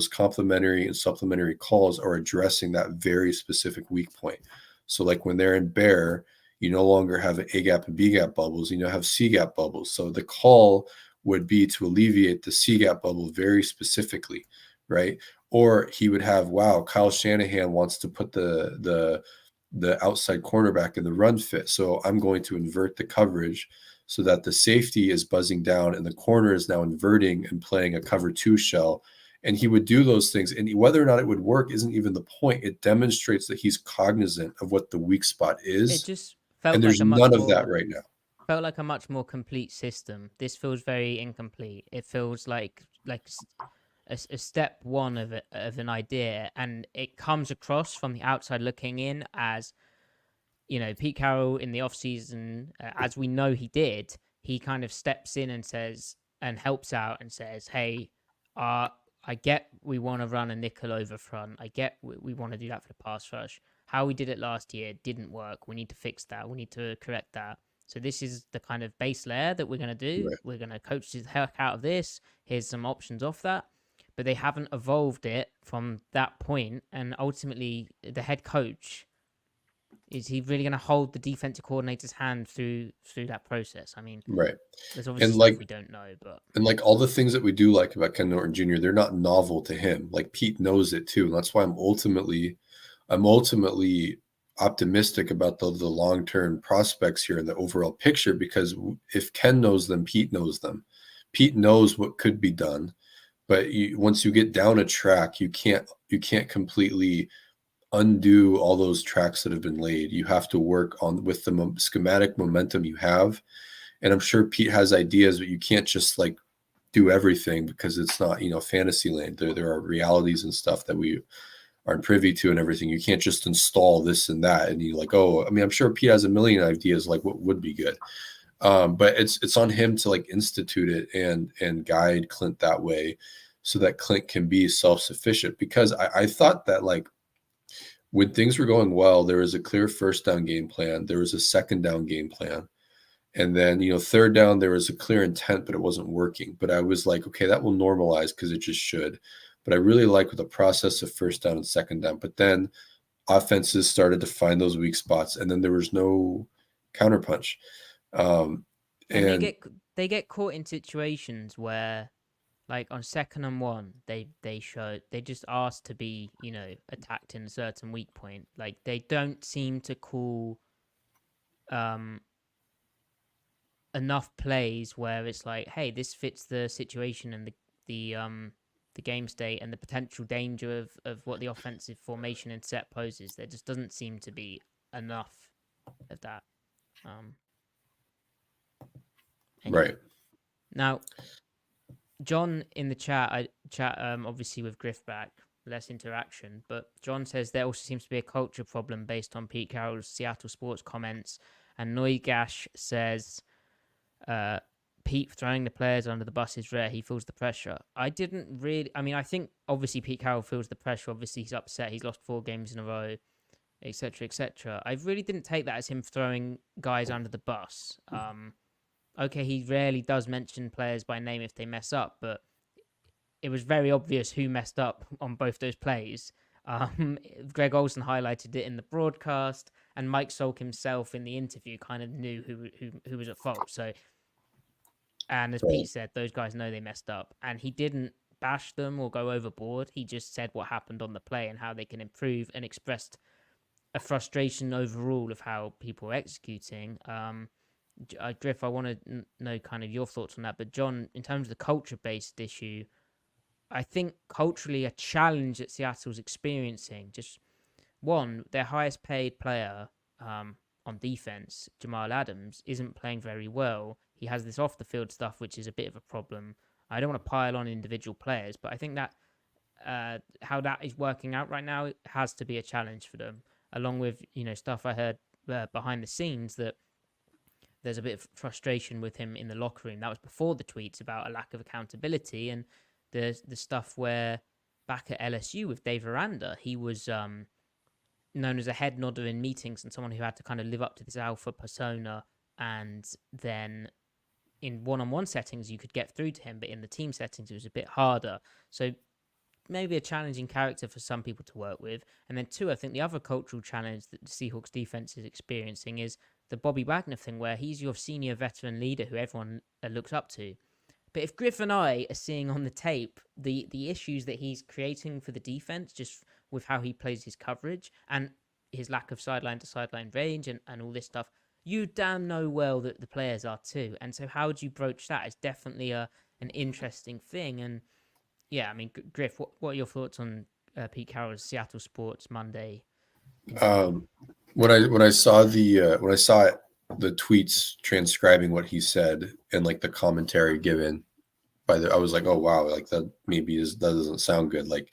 complementary and supplementary calls are addressing that very specific weak point. So like when they're in bear, you no longer have A gap and B gap bubbles, you have C gap bubbles. So the call would be to alleviate the C gap bubble very specifically, right? Or he would have, wow, Kyle Shanahan wants to put the outside cornerback in the run fit. So I'm going to invert the coverage so that the safety is buzzing down and the corner is now inverting and playing a cover 2 shell. And he would do those things. And whether or not it would work isn't even the point. It demonstrates that he's cognizant of what the weak spot It is. just And felt like there's a much none of that more right now. felt like a much more complete system. This feels very incomplete. It feels like a step one of an idea, and it comes across from the outside looking in as Pete Carroll in the offseason, as we know he did, he kind of steps in and says and helps out and says, hey, I get we want to run a nickel over front. I get we want to do that for the pass rush. How we did it last year didn't work. We need to fix that. We need to correct that. So this is the kind of base layer that we're going to do. Right. We're going to coach the heck out of this. Here's some options off that. But they haven't evolved it from that point. And ultimately, the head coach, is he really going to hold the defensive coordinator's hand through that process? I mean, Right. there's obviously And stuff we don't know, but all the things that we do like about Ken Norton Jr., they're not novel to him. Like Pete knows it too. And that's why I'm ultimately optimistic about the long-term prospects here and the overall picture, because if Ken knows them, Pete knows them. Pete knows what could be done, but once you get down a track, you can't completely undo all those tracks that have been laid. You have to work on with the schematic momentum you have. And I'm sure Pete has ideas, but you can't just like do everything because it's not, fantasy land. There are realities and stuff that we aren't privy to and everything. You can't just install this and that. And I'm sure Pete has a million ideas like what would be good. But it's on him to like institute it and guide Clint that way so that Clint can be self-sufficient. Because I thought that like when things were going well, there was a clear first down game plan. There was a second down game plan. And then, third down, there was a clear intent, but it wasn't working. But I was like, okay, that will normalize because it just should. But I really like the process of first down and second down. But then offenses started to find those weak spots, and then there was no counterpunch. and they get caught in situations where, like on 2nd and 1, they just asked to be attacked in a certain weak point. Like they don't seem to call enough plays where it's like, hey, this fits the situation and the game state and the potential danger of what the offensive formation and set poses. There just doesn't seem to be enough of that. Anyway. Right. Now, John in the chat, obviously with Griff back, less interaction, but John says there also seems to be a culture problem based on Pete Carroll's Seattle sports comments. And Noigash says, Pete throwing the players under the bus is rare. He feels the pressure. I think obviously Pete Carroll feels the pressure. Obviously he's upset. He's lost 4 games in a row, etc., etc. I really didn't take that as him throwing guys under the bus. Okay, he rarely does mention players by name if they mess up, but it was very obvious who messed up on both those plays. Greg Olsen highlighted it in the broadcast, and Mike Solk himself in the interview kind of knew who was at fault. So, and as Pete said, those guys know they messed up, and he didn't bash them or go overboard. He just said what happened on the play and how they can improve, and expressed a frustration overall of how people are executing. Griff, I want to know kind of your thoughts on that. But John, in terms of the culture-based issue, I think culturally a challenge that Seattle's experiencing. Just one, their highest paid player on defense, Jamal Adams, isn't playing very well. He has this off the field stuff, which is a bit of a problem. I don't want to pile on individual players, but I think that how that is working out right now has to be a challenge for them. Along with stuff I heard behind the scenes that there's a bit of frustration with him in the locker room. That was before the tweets about a lack of accountability, and the stuff where back at LSU with Dave Aranda, he was known as a head nodder in meetings and someone who had to kind of live up to this alpha persona. And then in one-on-one settings, you could get through to him, but in the team settings, it was a bit harder. So maybe a challenging character for some people to work with. And then two, I think the other cultural challenge that the Seahawks defense is experiencing is the Bobby Wagner thing, where he's your senior veteran leader who everyone looks up to. But if Griff and I are seeing on the tape the issues that he's creating for the defense, just with how he plays his coverage and his lack of sideline to sideline range and all this stuff, you damn know well that the players are too. And so how do you broach that? It's definitely an interesting thing. And yeah, I mean, Griff, what are your thoughts on Pete Carroll's Seattle Sports Monday? When I saw the tweets transcribing what he said and like the commentary given I was like, oh wow, like that that doesn't sound good. Like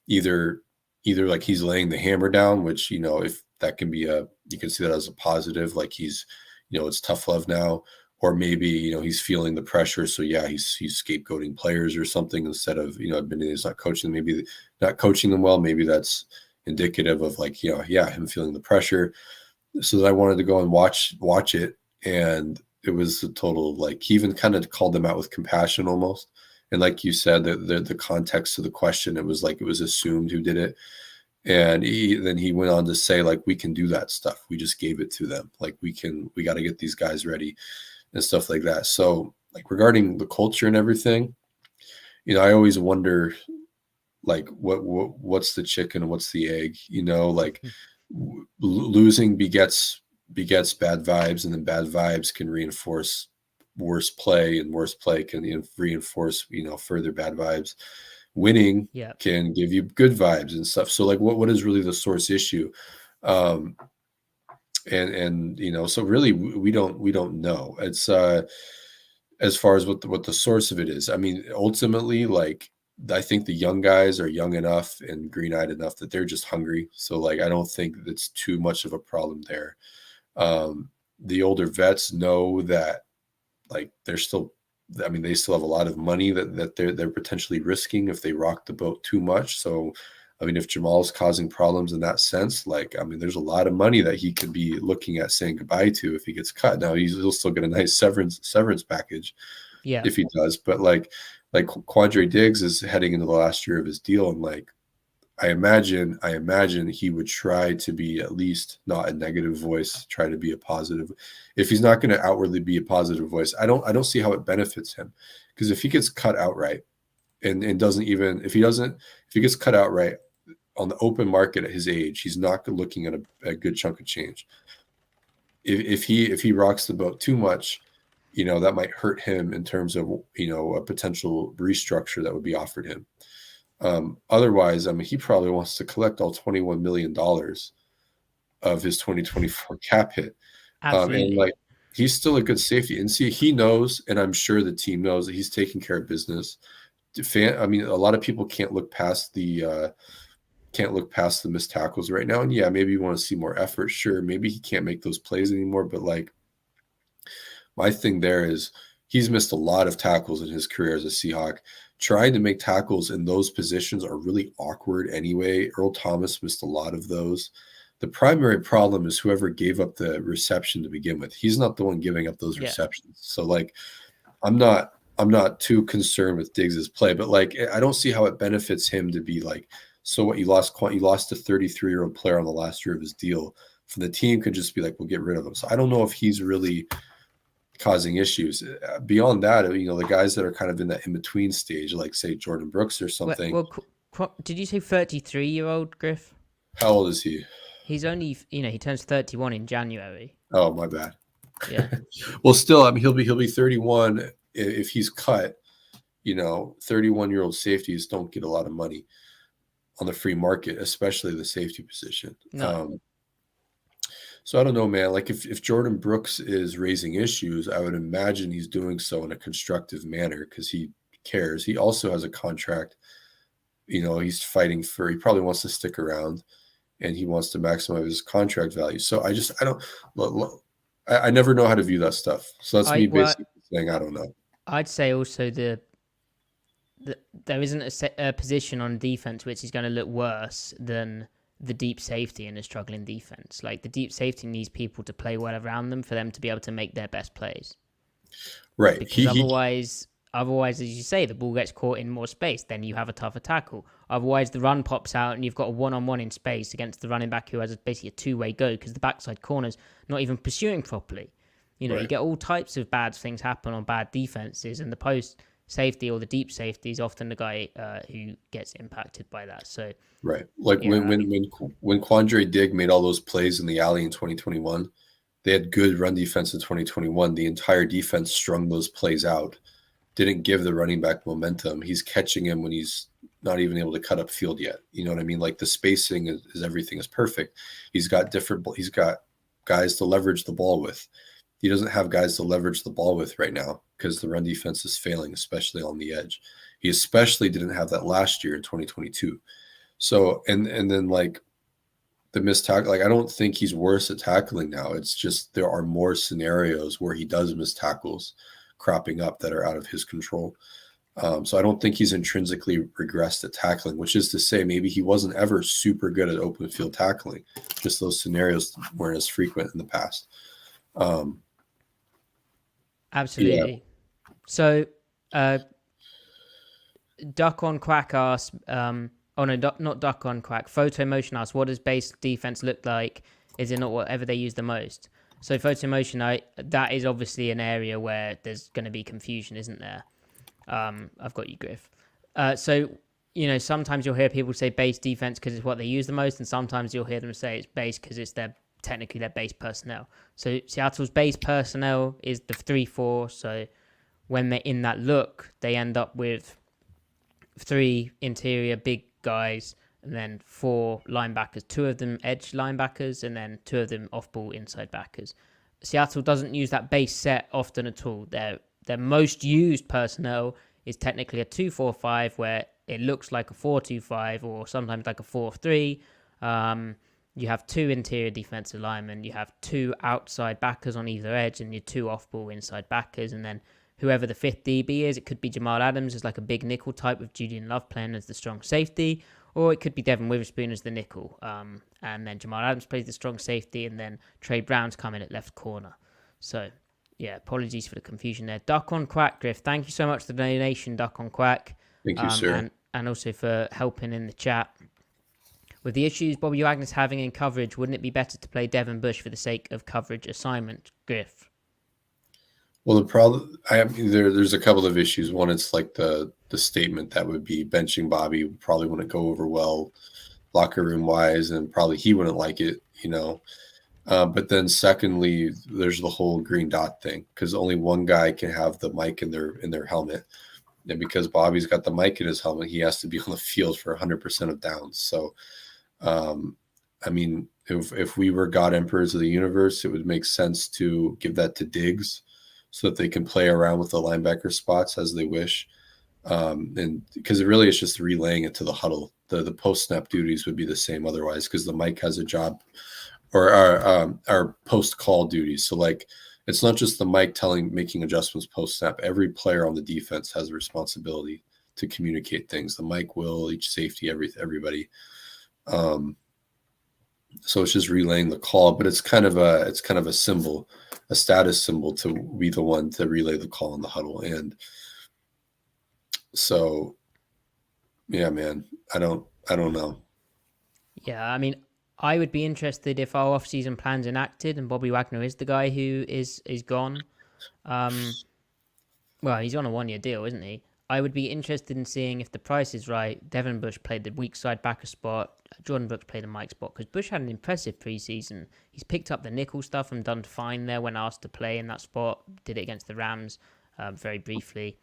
either like he's laying the hammer down, which if that can be you can see that as a positive, like he's it's tough love now, or maybe he's feeling the pressure, so yeah, he's scapegoating players or something instead of admitting he's not coaching them, maybe not coaching them well, maybe that's indicative of like him feeling the pressure. So that I wanted to go and watch it, and it was a total, like, he even kind of called them out with compassion almost. And like you said, the context of the question, it was like it was assumed who did it. And then he went on to say, like, we can do that stuff. We just gave it to them. Like, we got to get these guys ready and stuff like that. So like regarding the culture and everything, I always wonder, like, what's the chicken and what's the egg, like losing begets bad vibes, and then bad vibes can reinforce worse play, and worse play can reinforce further bad vibes. Winning can give you good vibes and stuff. So like what is really the source issue? And so really we don't know. It's as far as what the source of it is. I mean, ultimately, like, I think the young guys are young enough and green-eyed enough that they're just hungry. So like I don't think that's too much of a problem there. The older vets know that, like, they still have a lot of money that they're potentially risking if they rock the boat too much. So, I mean, if Jamal's causing problems in that sense, like, I mean, there's a lot of money that he could be looking at saying goodbye to if he gets cut. Now he'll still get a nice severance package if he does. But like Quandre Diggs is heading into the last year of his deal, and like, I imagine he would try to be at least not a negative voice, try to be a positive. If he's not going to outwardly be a positive voice, I don't see how it benefits him. Because if he gets cut outright and if he gets cut outright on the open market at his age, he's not looking at a good chunk of change. If he rocks the boat too much, that might hurt him in terms of a potential restructure that would be offered him. Otherwise, I mean, he probably wants to collect all $21 million of his 2024 cap hit. And like, he's still a good safety. And see, he knows, and I'm sure the team knows, that he's taking care of business. I mean, a lot of people can't look past the missed tackles right now. And yeah, maybe you want to see more effort. Sure, maybe he can't make those plays anymore. But like, my thing there is, he's missed a lot of tackles in his career as a Seahawk. Trying to make tackles in those positions are really awkward anyway. Earl Thomas missed a lot of those. The primary problem is whoever gave up the reception to begin with. He's not the one giving up those receptions. So like, I'm not too concerned with Diggs's play, but like, I don't see how it benefits him to be like, so what, you lost a 33-year-old player on the last year of his deal. For the team could just be like, we'll get rid of him. So I don't know if he's really causing issues. Beyond that, the guys that are kind of in that in-between stage, like say Jordan Brooks or something. Well, did you say 33-year-old Griff? How old is he? He's only, he turns 31 in January. Oh, my bad. Yeah. Well, still, I mean, he'll be 31 if he's cut. 31-year-old safeties don't get a lot of money on the free market, especially the safety position. No. So I don't know, man. Like if Jordan Brooks is raising issues, I would imagine he's doing so in a constructive manner because he cares. He also has a contract. He's fighting for. He probably wants to stick around, and he wants to maximize his contract value. So I don't. I never know how to view that stuff. So that's me basically saying I don't know. I'd say also there isn't a position on defense which is going to look worse than the deep safety in a struggling defense. Like the deep safety needs people to play well around them for them to be able to make their best plays. Right. Because otherwise, as you say, the ball gets caught in more space, then you have a tougher tackle. Otherwise, the run pops out and you've got a one-on-one in space against the running back who has basically a two-way go because the backside corner's not even pursuing properly. Right. You get all types of bad things happen on bad defenses, and the post safety or the deep safety is often the guy who gets impacted by that. So right, like when Quandre Digg made all those plays in the alley in 2021, they had good run defense in 2021. The entire defense strung those plays out, didn't give the running back momentum. He's catching him when he's not even able to cut up field yet. You know what I mean? Like the spacing is everything is perfect. He's got guys to leverage the ball with. He doesn't have guys to leverage the ball with right now because the run defense is failing, especially on the edge. He especially didn't have that last year in 2022. So, and then like the missed tackle, like I don't think he's worse at tackling now. It's just there are more scenarios where he does miss tackles cropping up that are out of his control. So I don't think he's intrinsically regressed at tackling, which is to say maybe he wasn't ever super good at open field tackling. Just those scenarios weren't as frequent in the past. Absolutely. Yeah. So, Duck on Quack asks, not Duck on Quack, Photo Motion asks, what does base defense look like? Is it not whatever they use the most? So Photo Motion, that is obviously an area where there's going to be confusion, isn't there? I've got you, Griff. So, sometimes you'll hear people say base defense because it's what they use the most, and sometimes you'll hear them say it's base because it's technically their base personnel. So Seattle's base personnel is the 3-4. So when they're in that look, they end up with 3 interior big guys and then 4 linebackers, 2 of them edge linebackers and then 2 of them off-ball inside backers. Seattle doesn't use that base set often at all. Their most used personnel is technically a 2-4-5 where it looks like a 4-2-5 or sometimes like a 4-3. You have 2 interior defensive linemen, you have 2 outside backers on either edge, and your 2 off-ball inside backers, and then whoever the 5th DB is, it could be Jamal Adams as like a big nickel type with Julian Love playing as the strong safety, or it could be Devin Witherspoon as the nickel, and then Jamal Adams plays the strong safety, and then Trey Brown's coming at left corner. So, yeah, apologies for the confusion there. Duck on Quack, Griff, thank you so much for the donation, Duck on Quack. Thank you, sir. And also for helping in the chat. With the issues Bobby Wagner's having in coverage, wouldn't it be better to play Devin Bush for the sake of coverage assignment, Griff? Well, the problem, there's a couple of issues. One, it's like the statement that would be benching Bobby probably wouldn't go over well locker room wise, and probably he wouldn't like it, But then secondly, there's the whole green dot thing because only one guy can have the mic in their helmet. And because Bobby's got the mic in his helmet, he has to be on the field for 100% of downs. So, if we were God Emperors of the universe, it would make sense to give that to Diggs so that they can play around with the linebacker spots as they wish. And because it really is just relaying it to the huddle. The post snap duties would be the same otherwise because the mic has a job, or our post call duties. So like, it's not just the mic making adjustments post snap. Every player on the defense has a responsibility to communicate things. The mic will, each safety, everybody. So it's just relaying the call, but it's kind of a symbol, a status symbol to be the one to relay the call in the huddle. And so, yeah, man, I don't know. Yeah, I mean, I would be interested if our off-season plans enacted and Bobby Wagner is the guy who is gone. Well, he's on a 1-year deal, isn't he? I would be interested in seeing if the price is right. Devin Bush played the weak side backer spot. Jordan Brooks played the Mike spot because Bush had an impressive preseason. He's picked up the nickel stuff and done fine there when asked to play in that spot. Did it against the Rams very briefly.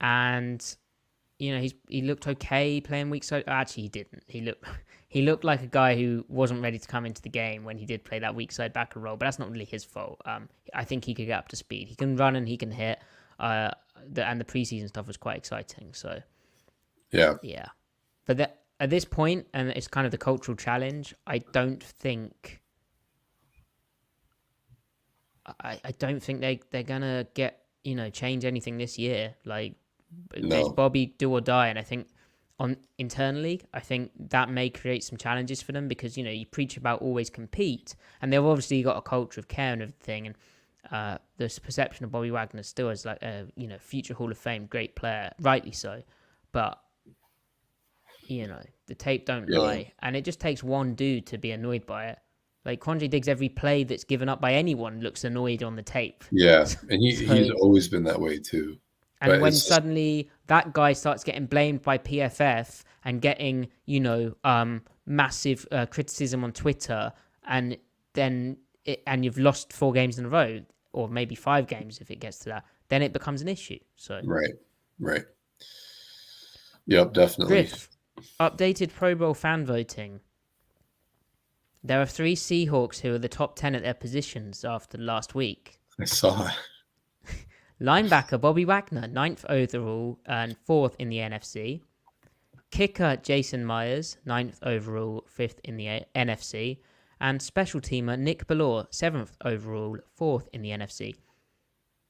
And, he looked okay playing weak side. Actually, he didn't. He looked like a guy who wasn't ready to come into the game when he did play that weak side backer role, but that's not really his fault. I think he could get up to speed. He can run and he can hit. And the preseason stuff was quite exciting. So, yeah. But at this point, and it's kind of the cultural challenge, I don't think they're gonna get change anything this year. Like, it's Bobby do or die, and I think internally, I think that may create some challenges for them because you preach about always compete, and they've obviously got a culture of care and everything, and the perception of Bobby Wagner still as like a future Hall of Fame great player, rightly so, but the tape don't lie, and it just takes one dude to be annoyed by it. Like Quandre Diggs, every play that's given up by anyone looks annoyed on the tape. Yeah, and he's always been that way too. And when suddenly that guy starts getting blamed by PFF and getting massive criticism on Twitter, and you've lost 4 games in a row, or maybe 5 games if it gets to that, then it becomes an issue. So right. Yep, definitely. Griff, updated Pro Bowl fan voting. There are 3 Seahawks who are the top 10 at their positions after last week. I saw it. Linebacker Bobby Wagner, 9th overall and 4th in the NFC. Kicker Jason Myers, 9th overall, 5th in the NFC. And special teamer Nick Ballore, 7th overall, 4th in the NFC.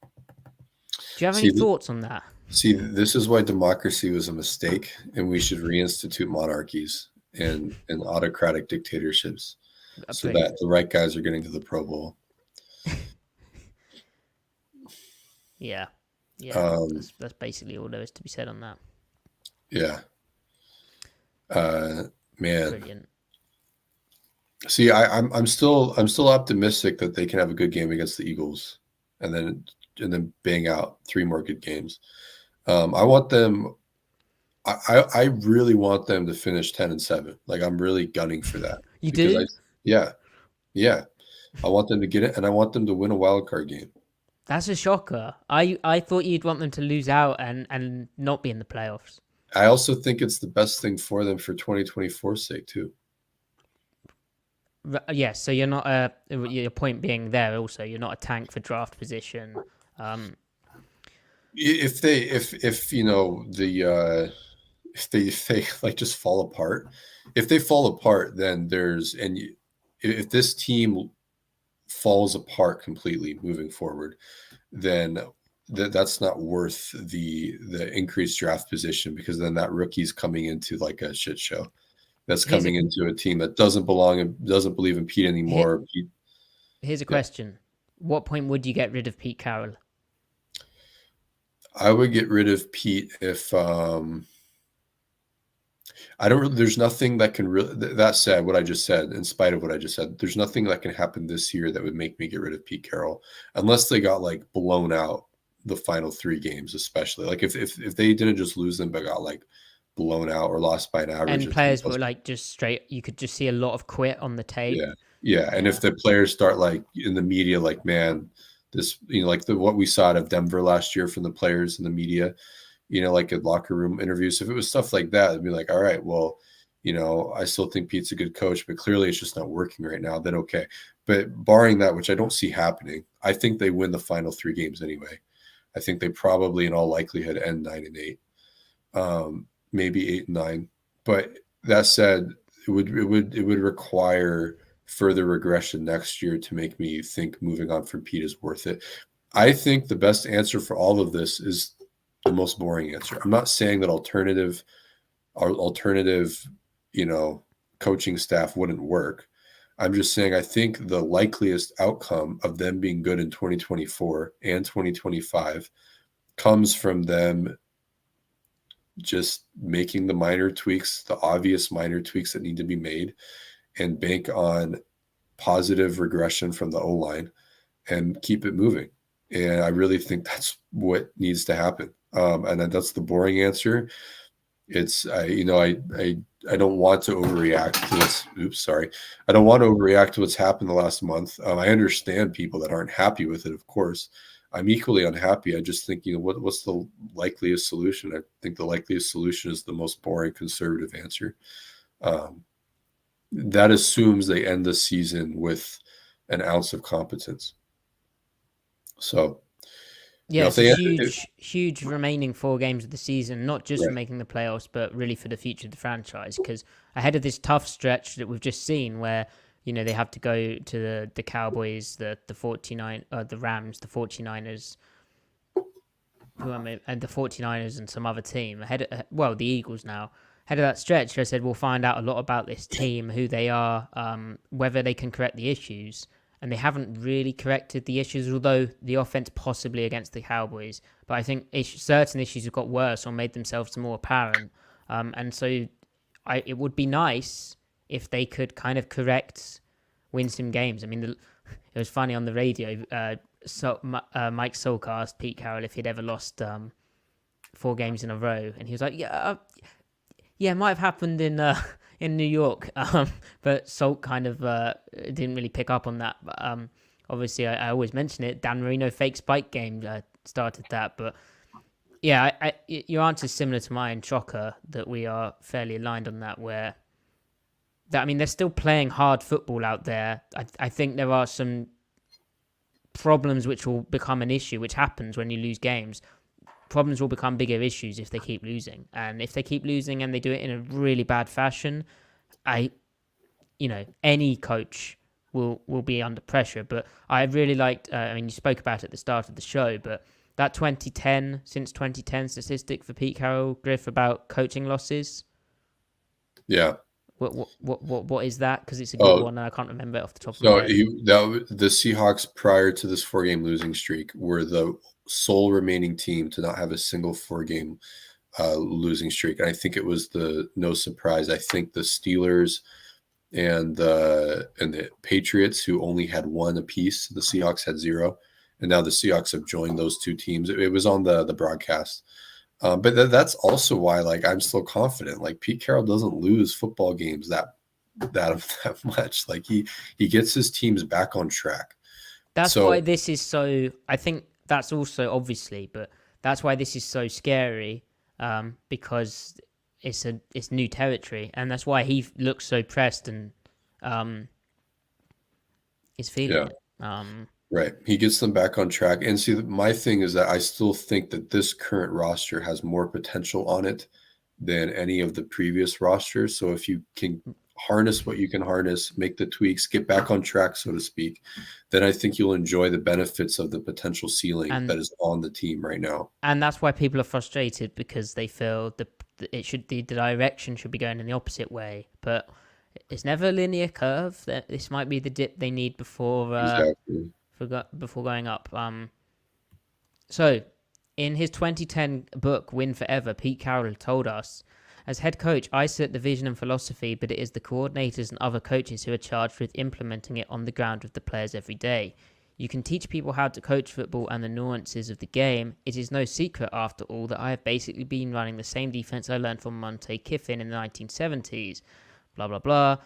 Do you have any thoughts on that? See, this is why democracy was a mistake, and we should reinstitute monarchies and autocratic dictatorships so that the right guys are getting to the Pro Bowl. Yeah. That's basically all there is to be said on that. Yeah. Man. Brilliant. See, I'm still optimistic that they can have a good game against the Eagles, and then bang out 3 more good games. I want them. I really want them to finish 10-7. Like, I'm really gunning for that. You do? Yeah. I want them to get it, and I want them to win a wild card game. That's a shocker. I thought you'd want them to lose out and not be in the playoffs. I also think it's the best thing for them for 2024's sake too. Yeah, so you're not your point being there also, you're not a tank for draft position. If they like just fall apart, if they fall apart, then if this team falls apart completely moving forward, then that's not worth the increased draft position, because then that rookie's coming into like a shit show. That's coming into a team that doesn't belong and doesn't believe in Pete anymore. Here's a question. What point would you get rid of Pete Carroll? I would get rid of Pete if there's nothing that can really, that said, what I just said, in spite of what I just said, there's nothing that can happen this year that would make me get rid of Pete Carroll, unless they got like blown out the final 3 games, especially. Like if they didn't just lose them, but got like blown out or lost by an average. And players were like just straight, you could just see a lot of quit on the tape. Yeah. And if the players start like in the media, like, man, this, like what we saw out of Denver last year from the players in the media, like at locker room interviews, if it was stuff like that, it'd be like, all right, well, I still think Pete's a good coach, but clearly it's just not working right now. Then okay. But barring that, which I don't see happening, I think they win the final 3 games anyway. I think they probably in all likelihood end 9-8, maybe 8-9. But that said, it would require further regression next year to make me think moving on from Pete is worth it. I think the best answer for all of this is the most boring answer. I'm not saying that alternative, coaching staff wouldn't work. I'm just saying I think the likeliest outcome of them being good in 2024 and 2025 comes from them just making the minor tweaks, the obvious minor tweaks that need to be made, and bank on positive regression from the O-line and keep it moving. And I really think that's what needs to happen. And that's the boring answer. It's I don't want to overreact to this. Oops, sorry. I don't want to overreact to what's happened the last month. I understand people that aren't happy with it, of course. I'm equally unhappy. I just think, what's the likeliest solution? I think the likeliest solution is the most boring conservative answer. That assumes they end the season with an ounce of competence. So, Yeah, it's a huge remaining 4 games of the season, not just for right. making the playoffs, but really for the future of the franchise. Because ahead of this tough stretch that we've just seen, where they have to go to the Cowboys, the Rams, the 49ers, and the 49ers and some other team the Eagles now. Ahead of that stretch, I said we'll find out a lot about this team, who they are, whether they can correct the issues. And they haven't really corrected the issues, although the offense possibly against the Cowboys. But I think certain issues have got worse or made themselves more apparent. And so it would be nice if they could kind of win some games. I mean, it was funny on the radio. Mike Solk asked Pete Carroll if he'd ever lost 4 games in a row. And he was like, yeah, it might have happened in New York, but Salt kind of didn't really pick up on that. But obviously, I always mention it. Dan Marino fake spike game started that, but yeah, your answer is similar to mine. Shocker that we are fairly aligned on that. They're still playing hard football out there. I think there are some problems which will become an issue, which happens when you lose games. Problems will become bigger issues if they keep losing. And if they keep losing and they do it in a really bad fashion, any coach will be under pressure. But I really liked, you spoke about it at the start of the show, but that since 2010 statistic for Pete Carroll, Griff, about coaching losses. Yeah. What is that? Because it's a good one and I can't remember it off the top of my head. The Seahawks prior to this 4-game losing streak were the sole remaining team to not have a single 4-game losing streak. And I think it was no surprise. I think the Steelers and the Patriots, who only had 1 apiece, the Seahawks had 0. And now the Seahawks have joined those 2 teams. It was on the broadcast. But that's also why, I'm still confident. Pete Carroll doesn't lose football games that much. He gets his teams back on track. That's why this is so. I think that's also obviously, but that's why this is so scary. Because it's new territory, and that's why he looks so pressed and is feeling it. Right. He gets them back on track. And see, my thing is that I still think that this current roster has more potential on it than any of the previous rosters. So if you can harness what you can harness, make the tweaks, get back on track, so to speak, then I think you'll enjoy the benefits of the potential ceiling that is on the team right now. And that's why people are frustrated, because they feel the direction should be going in the opposite way. But it's never a linear curve. This might be the dip they need before before going up. So, in his 2010 book, Win Forever, Pete Carroll told us, as head coach, I set the vision and philosophy, but it is the coordinators and other coaches who are charged with implementing it on the ground with the players every day. You can teach people how to coach football and the nuances of the game. It is no secret, after all, that I have basically been running the same defense I learned from Monte Kiffin in the 1970s. Blah, blah, blah.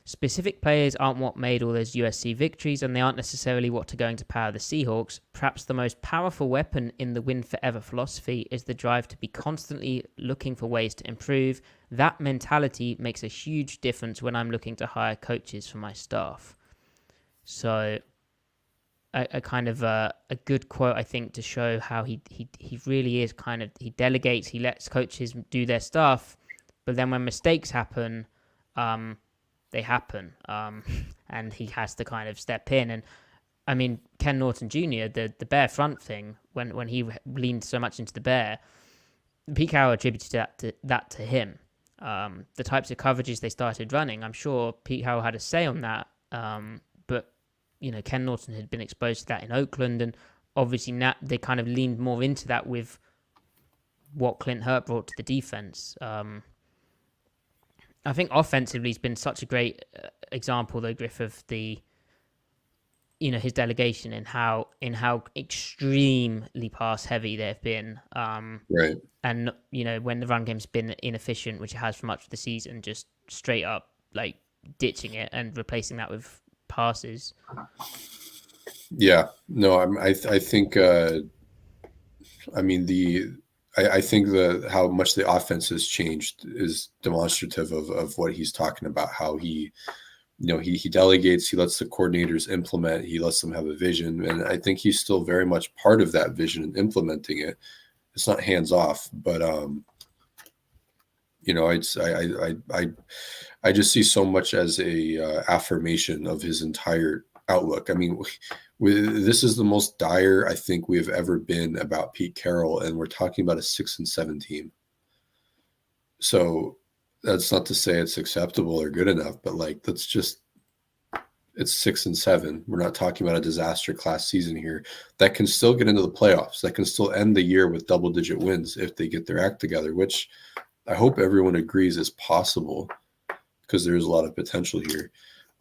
Specific players aren't what made all those USC victories, and they aren't necessarily what are going to power the Seahawks. Perhaps the most powerful weapon in the Win Forever philosophy is the drive to be constantly looking for ways to improve. That mentality makes a huge difference when I'm looking to hire coaches for my staff. So, a kind of a good quote, I think, to show how he really is he delegates, he lets coaches do their stuff, but then when mistakes happen, they happen, and he has to kind of step in. And I mean, Ken Norton Jr., the bear front thing, when he leaned so much into the bear, Pete Carroll attributed that to him. The types of coverages they started running, I'm sure Pete Carroll had a say on that, but Ken Norton had been exposed to that in Oakland, and obviously now they kind of leaned more into that with what Clint Hurt brought to the defense. I think offensively he's been such a great example, though, Griff, of the his delegation in how extremely pass heavy they've been. Right. And when the run game's been inefficient, which it has for much of the season, just straight up like ditching it and replacing that with passes. Yeah. No, I think. I mean I think how much the offense has changed is demonstrative of what he's talking about. How he delegates, he lets the coordinators implement, he lets them have a vision, and I think he's still very much part of that vision and implementing it. It's not hands off, but I just see so much as a affirmation of his entire outlook. I mean, this is the most dire I think we have ever been about Pete Carroll, and we're talking about a 6-7 team. So that's not to say it's acceptable or good enough, but like it's 6-7. We're not talking about a disaster class season here. That can still get into the playoffs. That can still end the year with double-digit wins if they get their act together, which I hope everyone agrees is possible because there's a lot of potential here.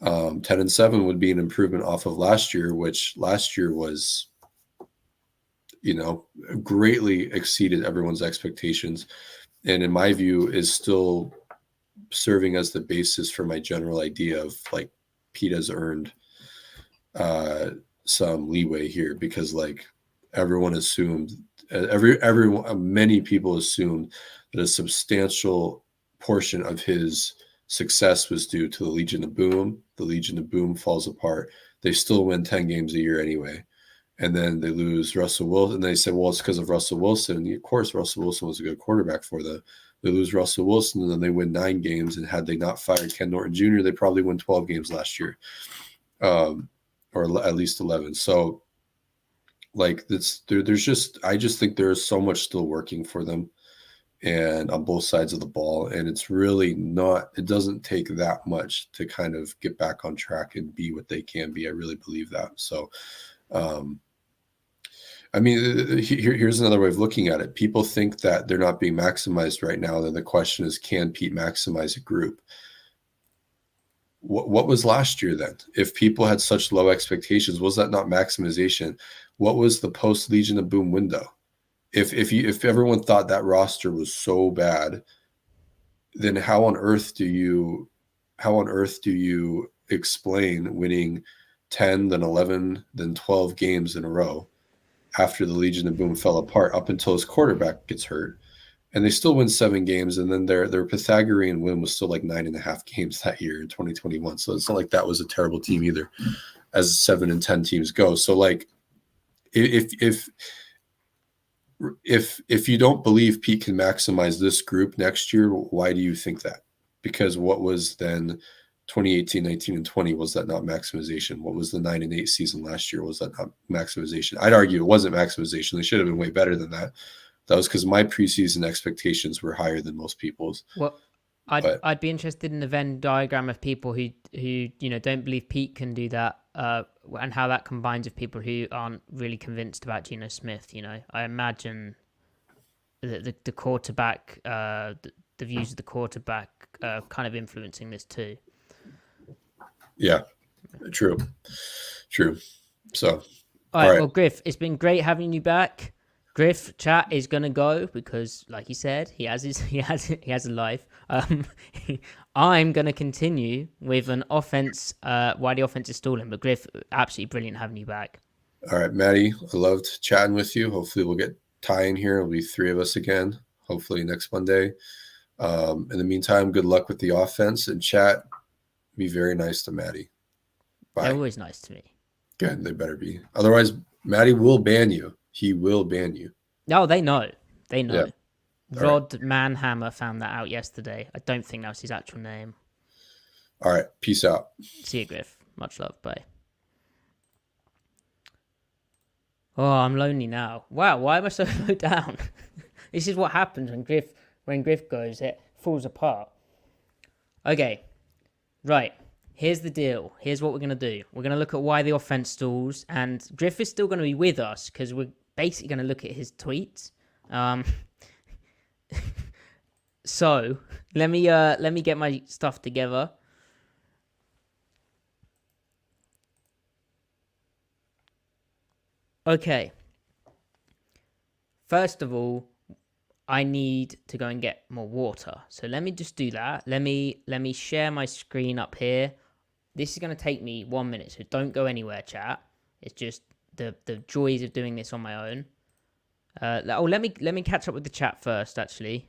10-7 would be an improvement off of last year, which last year was, greatly exceeded everyone's expectations. And in my view is still serving as the basis for my general idea of like Pete has earned some leeway here, because like everyone assumed, many people assumed that a substantial portion of his success was due to the Legion of Boom. The Legion of Boom falls apart. They still win 10 games a year anyway. And then they lose Russell Wilson. And they said, well, it's because of Russell Wilson. And of course, Russell Wilson was a good quarterback for them. They lose Russell Wilson, and then they win 9 games. And had they not fired Ken Norton Jr., they probably win 12 games last year, or at least 11. So, like, I just think there is so much still working for them, and on both sides of the ball. And it's really not, it doesn't take that much to kind of get back on track and be what they can be. I really believe that. So, I mean, here's another way of looking at it. People think that they're not being maximized right now. Then the question is, can Pete maximize a group? What was last year then? If people had such low expectations, was that not maximization? What was the post Legion of Boom window? If everyone thought that roster was so bad, then how on earth do you explain winning 10, then 11, then 12 games in a row after the Legion of Boom fell apart up until his quarterback gets hurt? And they still win 7 games, and then their Pythagorean win was still like 9.5 games that year in 2021. So it's not like that was a terrible team either, as 7-10 teams go. So like, if you don't believe Pete can maximize this group next year, why do you think that? Because what was then 2018, 19, and 20, was that not maximization? What was the 9-8 season last year? Was that not maximization? I'd argue it wasn't maximization. They should have been way better than that. That was because my preseason expectations were higher than most people's. Well, I'd be interested in the Venn diagram of people who don't believe Pete can do that, and how that combines with people who aren't really convinced about Geno Smith. I imagine the quarterback, the views of the quarterback, kind of influencing this too. Yeah, true. So, all right. Well, Griff, it's been great having you back. Griff, chat is gonna go because, like he said, he has a life. I'm gonna continue with an offense. Why the offense is stalling, but Griff, absolutely brilliant having you back. All right, Matty, I loved chatting with you. Hopefully, we'll get Ty in here. It'll be 3 of us again. Hopefully next Monday. In the meantime, good luck with the offense, and chat. Be very nice to Matty. Bye. They're always nice to me. Good, they better be. Otherwise, Matty will ban you. He will ban you. No, they know. Yeah. Rod Manhammer found that out yesterday. I don't think that's his actual name. All right. Peace out. See you, Griff. Much love. Bye. Oh, I'm lonely now. Wow, why am I so low down? This is what happens when Griff goes. It falls apart. Okay. Right. Here's the deal. Here's what we're going to do. We're going to look at why the offense stalls, and Griff is still going to be with us because we're basically going to look at his tweets. So let me get my stuff together. Okay. First of all, I need to go and get more water. So let me just do that. Let me share my screen up here. This is going to take me 1 minute, so don't go anywhere, chat. It's just the joys of doing this on my own. Let me catch up with the chat first, actually.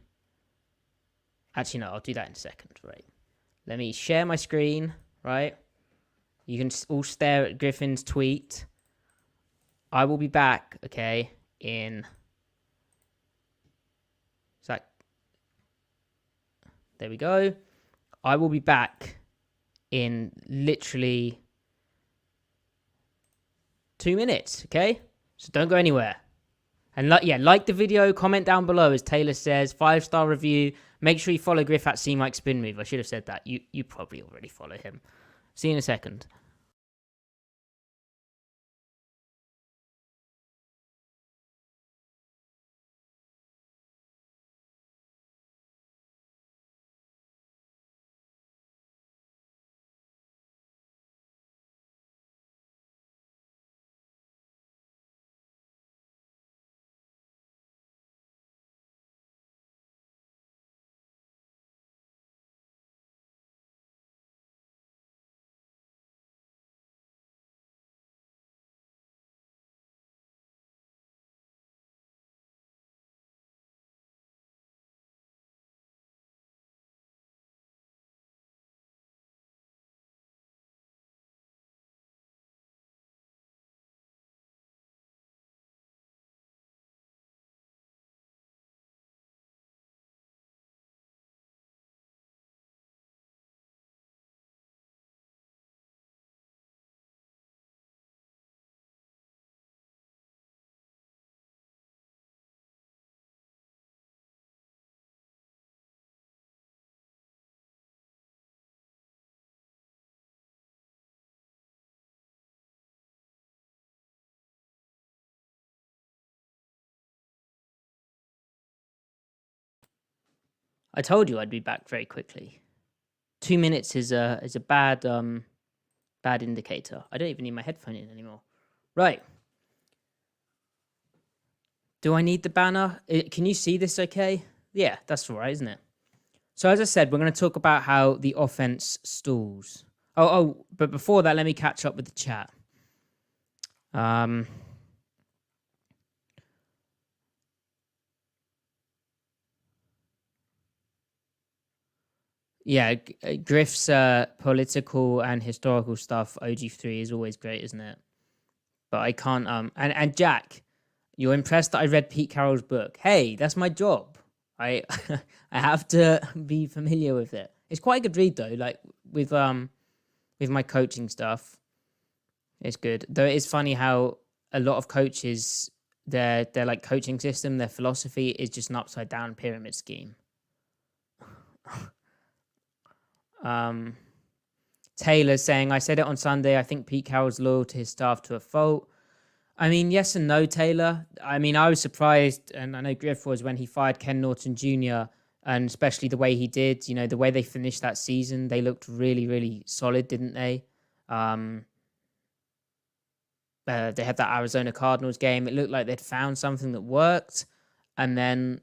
Actually, no, I'll do that in a second, right? Let me share my screen, right? You can all stare at Griffin's tweet. I will be back, okay, in... There we go. I will be back in literally 2 minutes, okay? So don't go anywhere. And like the video, comment down below, as Taylor says, 5-star review. Make sure you follow Griff at CMike Spin Move. I should have said that. You probably already follow him. See you in a second. I told you I'd be back very quickly. 2 minutes is a bad indicator. I don't even need my headphone in anymore. Right. Do I need the banner? Can you see this okay? Yeah, that's all right, isn't it? So as I said, we're going to talk about how the offense stalls. But before that, let me catch up with the chat. Yeah, Griff's political and historical stuff, OG3, is always great, isn't it? But I can't... And Jack, you're impressed that I read Pete Carroll's book. Hey, that's my job. I I have to be familiar with it. It's quite a good read, though, like, with my coaching stuff. It's good. Though it is funny how a lot of coaches, their like coaching system, their philosophy is just an upside down pyramid scheme. Taylor's saying, I said it on Sunday, I think Pete Carroll's loyal to his staff to a fault. I mean, yes and no, Taylor. I mean, I was surprised, and I know Griff was, when he fired Ken Norton Jr., and especially the way he did, you know, the way they finished that season, they looked really, really solid, didn't they? They had that Arizona Cardinals game. It looked like they'd found something that worked. And then,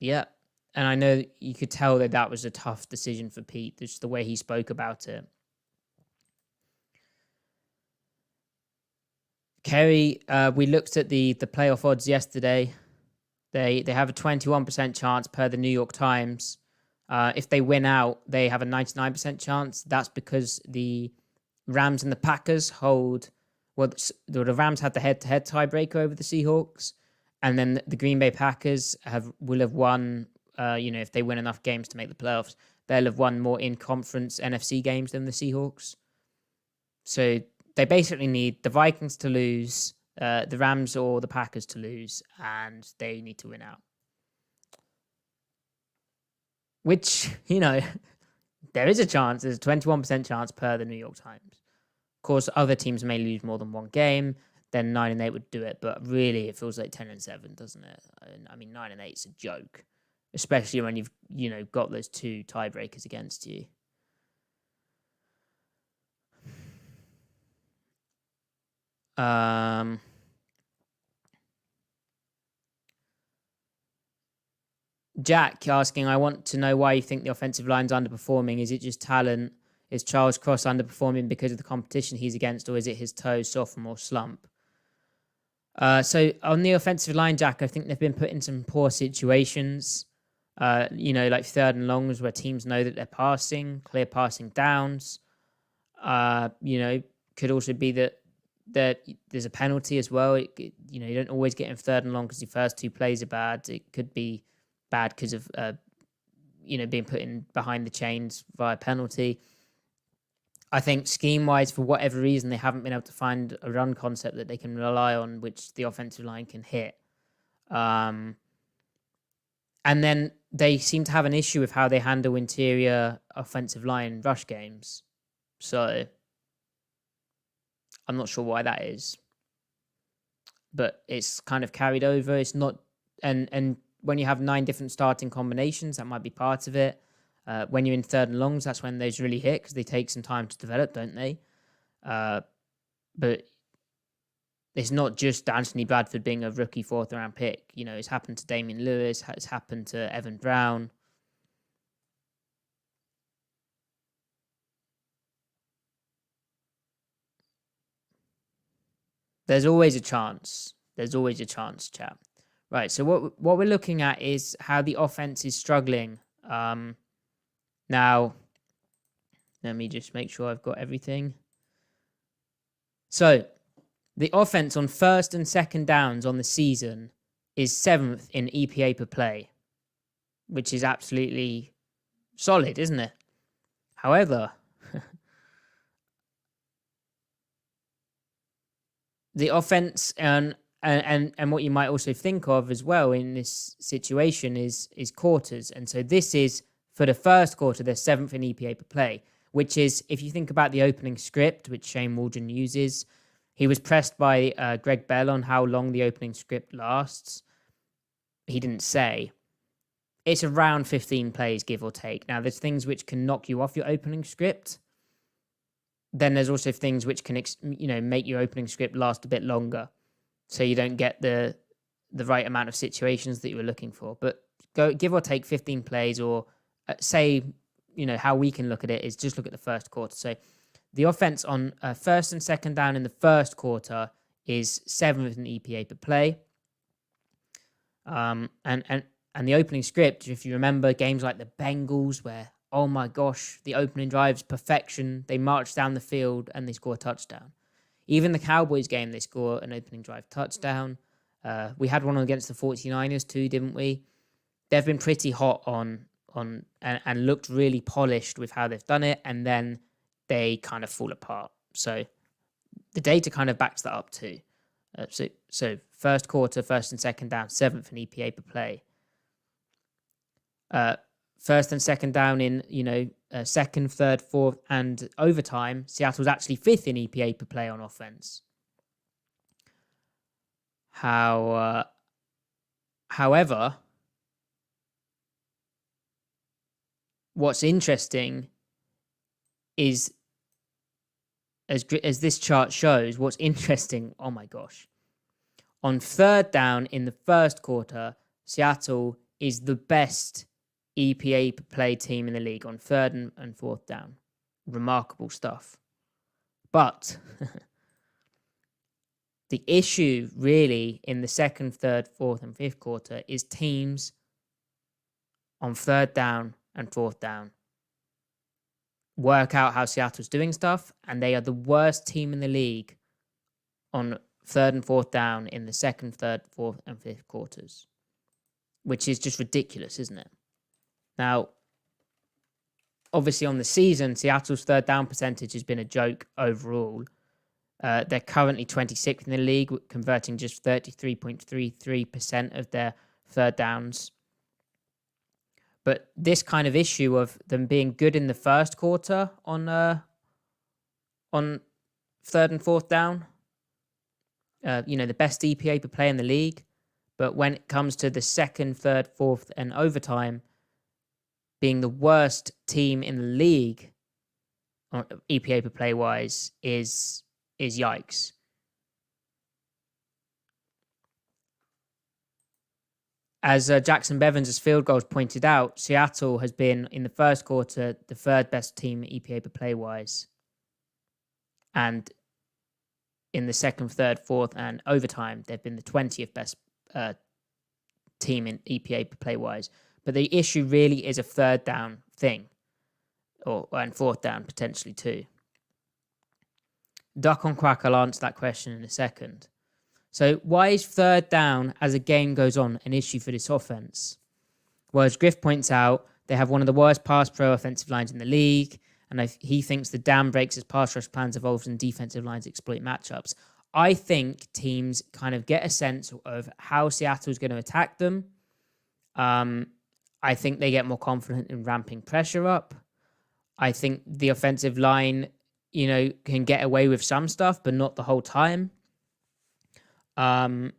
yeah. And I know you could tell that that was a tough decision for Pete, just the way he spoke about it. Kerry, we looked at the playoff odds yesterday. They have a 21% chance per the New York Times. If they win out, they have a 99% chance. That's because the Rams and the Packers hold... Well, the Rams had the head-to-head tiebreaker over the Seahawks. And then the Green Bay Packers will have won... if they win enough games to make the playoffs, they'll have won more in-conference NFC games than the Seahawks. So they basically need the Vikings to lose, the Rams or the Packers to lose, and they need to win out. Which, there is a chance. There's a 21% chance per the New York Times. Of course, other teams may lose more than one game. Then 9-8 would do it. But really, it feels like 10-7, doesn't it? I mean, 9-8 is a joke. Especially when you've, got those two tiebreakers against you. Jack asking, I want to know why you think the offensive line's underperforming. Is it just talent? Is Charles Cross underperforming because of the competition he's against, or is it his toe sophomore slump? So on the offensive line, Jack, I think they've been put in some poor situations. Like 3rd and longs where teams know that they're passing, clear passing downs. Could also be that there's a penalty as well. You don't always get in 3rd and long because your first 2 plays are bad. It could be bad because of being put in behind the chains via penalty. I think scheme-wise, for whatever reason, they haven't been able to find a run concept that they can rely on, which the offensive line can hit. And then they seem to have an issue with how they handle interior offensive line rush games. So I'm not sure why that is. But it's kind of carried over. It's not... And when you have 9 different starting combinations, that might be part of it. When you're in 3rd and longs, that's when those really hit because they take some time to develop, don't they? But it's not just Anthony Bradford being a rookie 4th round pick. It's happened to Damian Lewis. It's happened to Evan Brown. There's always a chance. Chap. Right, so what we're looking at is how the offense is struggling. Now, let me just make sure I've got everything. So, the offense on 1st and 2nd downs on the season is 7th in EPA per play, which is absolutely solid, isn't it? However, the offense and what you might also think of as well in this situation is quarters. And so this is, for the first quarter, they're 7th in EPA per play, which is, if you think about the opening script, which Shane Waldron uses, he was pressed by Greg Bell on how long the opening script lasts. He didn't say. It's around 15 plays, give or take. Now, there's things which can knock you off your opening script. Then there's also things which can, make your opening script last a bit longer, so you don't get the right amount of situations that you were looking for. But go give or take 15 plays, or say, how we can look at it is just look at the first quarter. So the offense on 1st and 2nd down in the first quarter is 7th in EPA per play. And the opening script, if you remember games like the Bengals, where, oh my gosh, the opening drive's perfection. They march down the field and they score a touchdown. Even the Cowboys game, they score an opening drive touchdown. We had one against the 49ers too, didn't we? They've been pretty hot on and looked really polished with how they've done it, and then they kind of fall apart. So the data kind of backs that up too. So first quarter, 1st and 2nd down, 7th in EPA per play. 1st and 2nd down in, 2nd, 3rd, 4th, and overtime, Seattle's actually 5th in EPA per play on offense. However, what's interesting is, as this chart shows, what's interesting, oh my gosh. On 3rd down in the first quarter, Seattle is the best EPA per play team in the league on 3rd and 4th down. Remarkable stuff. But the issue really in the 2nd, 3rd, 4th, and 5th quarter is teams on 3rd down and 4th down work out how Seattle's doing stuff, and they are the worst team in the league on 3rd and 4th down in the 2nd, 3rd, 4th, and 5th quarters, which is just ridiculous, isn't it? Now, obviously on the season, Seattle's 3rd down percentage has been a joke overall. They're currently 26th in the league, converting just 33.33% of their 3rd downs. But this kind of issue of them being good in the first quarter on 3rd and 4th down, the best EPA per play in the league, but when it comes to the 2nd, 3rd, 4th, and overtime, being the worst team in the league, EPA per play wise, is yikes. as Jackson Bevins' field goals pointed out, Seattle has been, in the first quarter, the third best team EPA per play wise. And in the second, third, fourth, and overtime, they've been the 20th best team in EPA per play wise. But the issue really is a third down thing, and fourth down potentially too. Duck on Quack, I'll answer that question in a second. So why is third down as a game goes on an issue for this offense? Well, as Griff points out, they have one of the worst pass pro offensive lines in the league, and he thinks the down breaks as pass rush plans evolve and defensive lines exploit matchups. I think teams kind of get a sense of how Seattle's going to attack them. I think they get more confident in ramping pressure up. I think the offensive line, can get away with some stuff, but not the whole time. And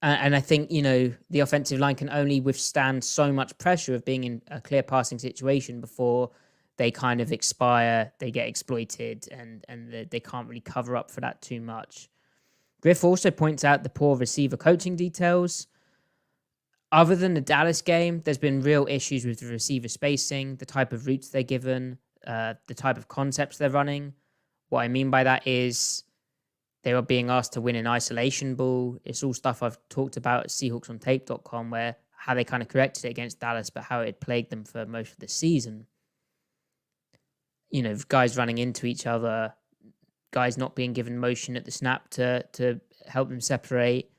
I think, the offensive line can only withstand so much pressure of being in a clear passing situation before they kind of expire, they get exploited, and they can't really cover up for that too much. Griff also points out the poor receiver coaching details. Other than the Dallas game, there's been real issues with the receiver spacing, the type of routes they're given, the type of concepts they're running. What I mean by that is they were being asked to win an isolation ball. It's all stuff I've talked about at SeahawksOnTape.com, where how they kind of corrected it against Dallas, but how it plagued them for most of the season. Guys running into each other, guys not being given motion at the snap to help them separate,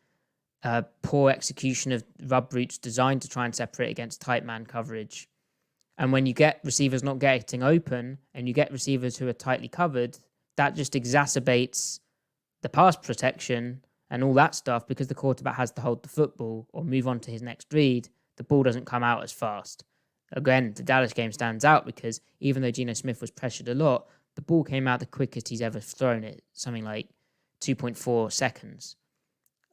poor execution of rub routes designed to try and separate against tight man coverage. And when you get receivers not getting open and you get receivers who are tightly covered, that just exacerbates the pass protection and all that stuff, because the quarterback has to hold the football or move on to his next read. The ball doesn't come out as fast. Again, the Dallas game stands out because even though Geno Smith was pressured a lot, the ball came out the quickest he's ever thrown it, something like 2.4 seconds.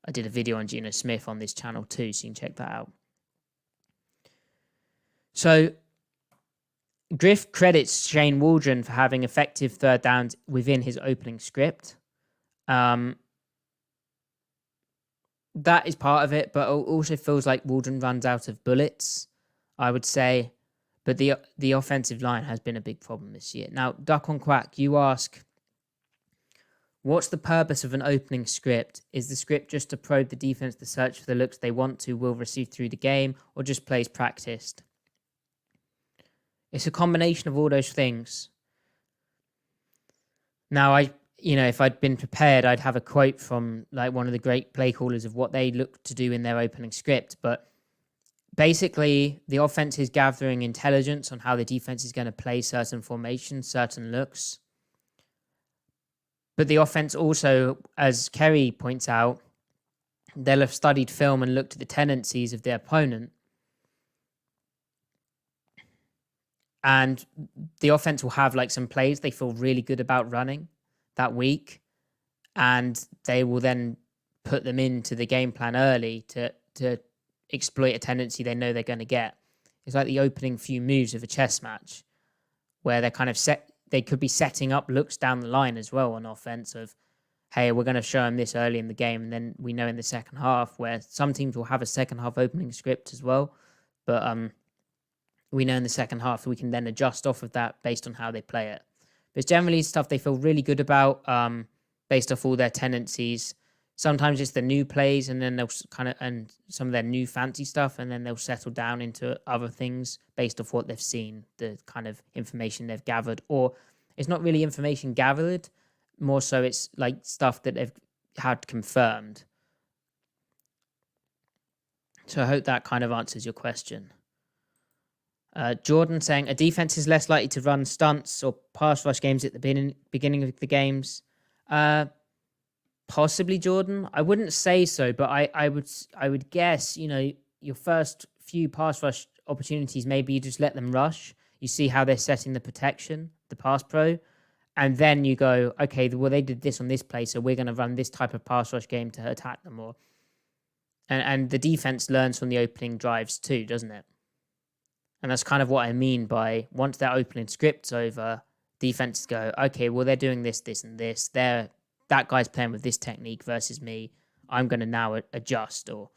I did a video on Geno Smith on this channel too, so you can check that out. So Griff credits Shane Waldron for having effective third downs within his opening script. That is part of it, but it also feels like Waldron runs out of bullets, I would say. But the offensive line has been a big problem this year. Now, Duck on Quack, you ask, what's the purpose of an opening script? Is the script just to probe the defense to search for the looks they will receive through the game, or just plays practiced? It's a combination of all those things. Now, if I'd been prepared, I'd have a quote from one of the great play callers of what they look to do in their opening script. But basically, the offense is gathering intelligence on how the defense is going to play certain formations, certain looks. But the offense also, as Kerry points out, they'll have studied film and looked at the tendencies of their opponent. And the offense will have some plays they feel really good about running that week, and they will then put them into the game plan early to exploit a tendency they know they're going to get. It's like the opening few moves of a chess match, where they're kind of they could be setting up looks down the line as well on offense of, hey, we're going to show them this early in the game, and then we know in the second half, where some teams will have a second half opening script as well, but we know in the second half we can then adjust off of that based on how they play it. But it's generally stuff they feel really good about, based off all their tendencies. Sometimes it's the new plays, and then they'll and some of their new fancy stuff, and then they'll settle down into other things based off what they've seen, the kind of information they've gathered. Or it's not really information gathered, more so it's stuff that they've had confirmed. So I hope that kind of answers your question. Jordan saying, a defense is less likely to run stunts or pass rush games at the beginning of the games. Possibly, Jordan. I wouldn't say so, but I would guess, your first few pass rush opportunities, maybe you just let them rush. You see how they're setting the protection, the pass pro, and then you go, okay, well, they did this on this play, so we're going to run this type of pass rush game to attack them more. And the defense learns from the opening drives too, doesn't it? And that's kind of what I mean by once that opening script's over, defenses go, okay, well, they're doing this, this, and this. They're that guy's playing with this technique versus me. I'm going to now adjust. Or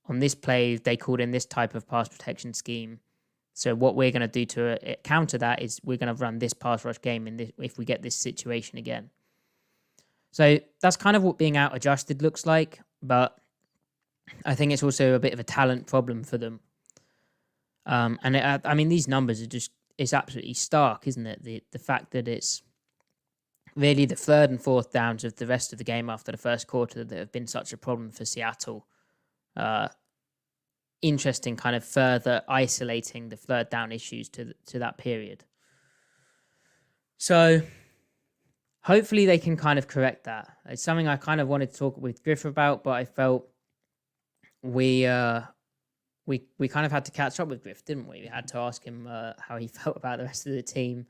on this play, they called in this type of pass protection scheme. So what we're going to do to counter that is we're going to run this pass rush game if we get this situation again. So that's kind of what being out adjusted looks like, but I think it's also a bit of a talent problem for them. I mean, these numbers are it's absolutely stark, isn't it? The fact that it's really the third and fourth downs of the rest of the game after the first quarter that have been such a problem for Seattle. Interesting, kind of further isolating the third down issues to that period. So hopefully they can kind of correct that. It's something I kind of wanted to talk with Griff about, but I felt we kind of had to catch up with Griff, didn't we? We had to ask him how he felt about the rest of the team.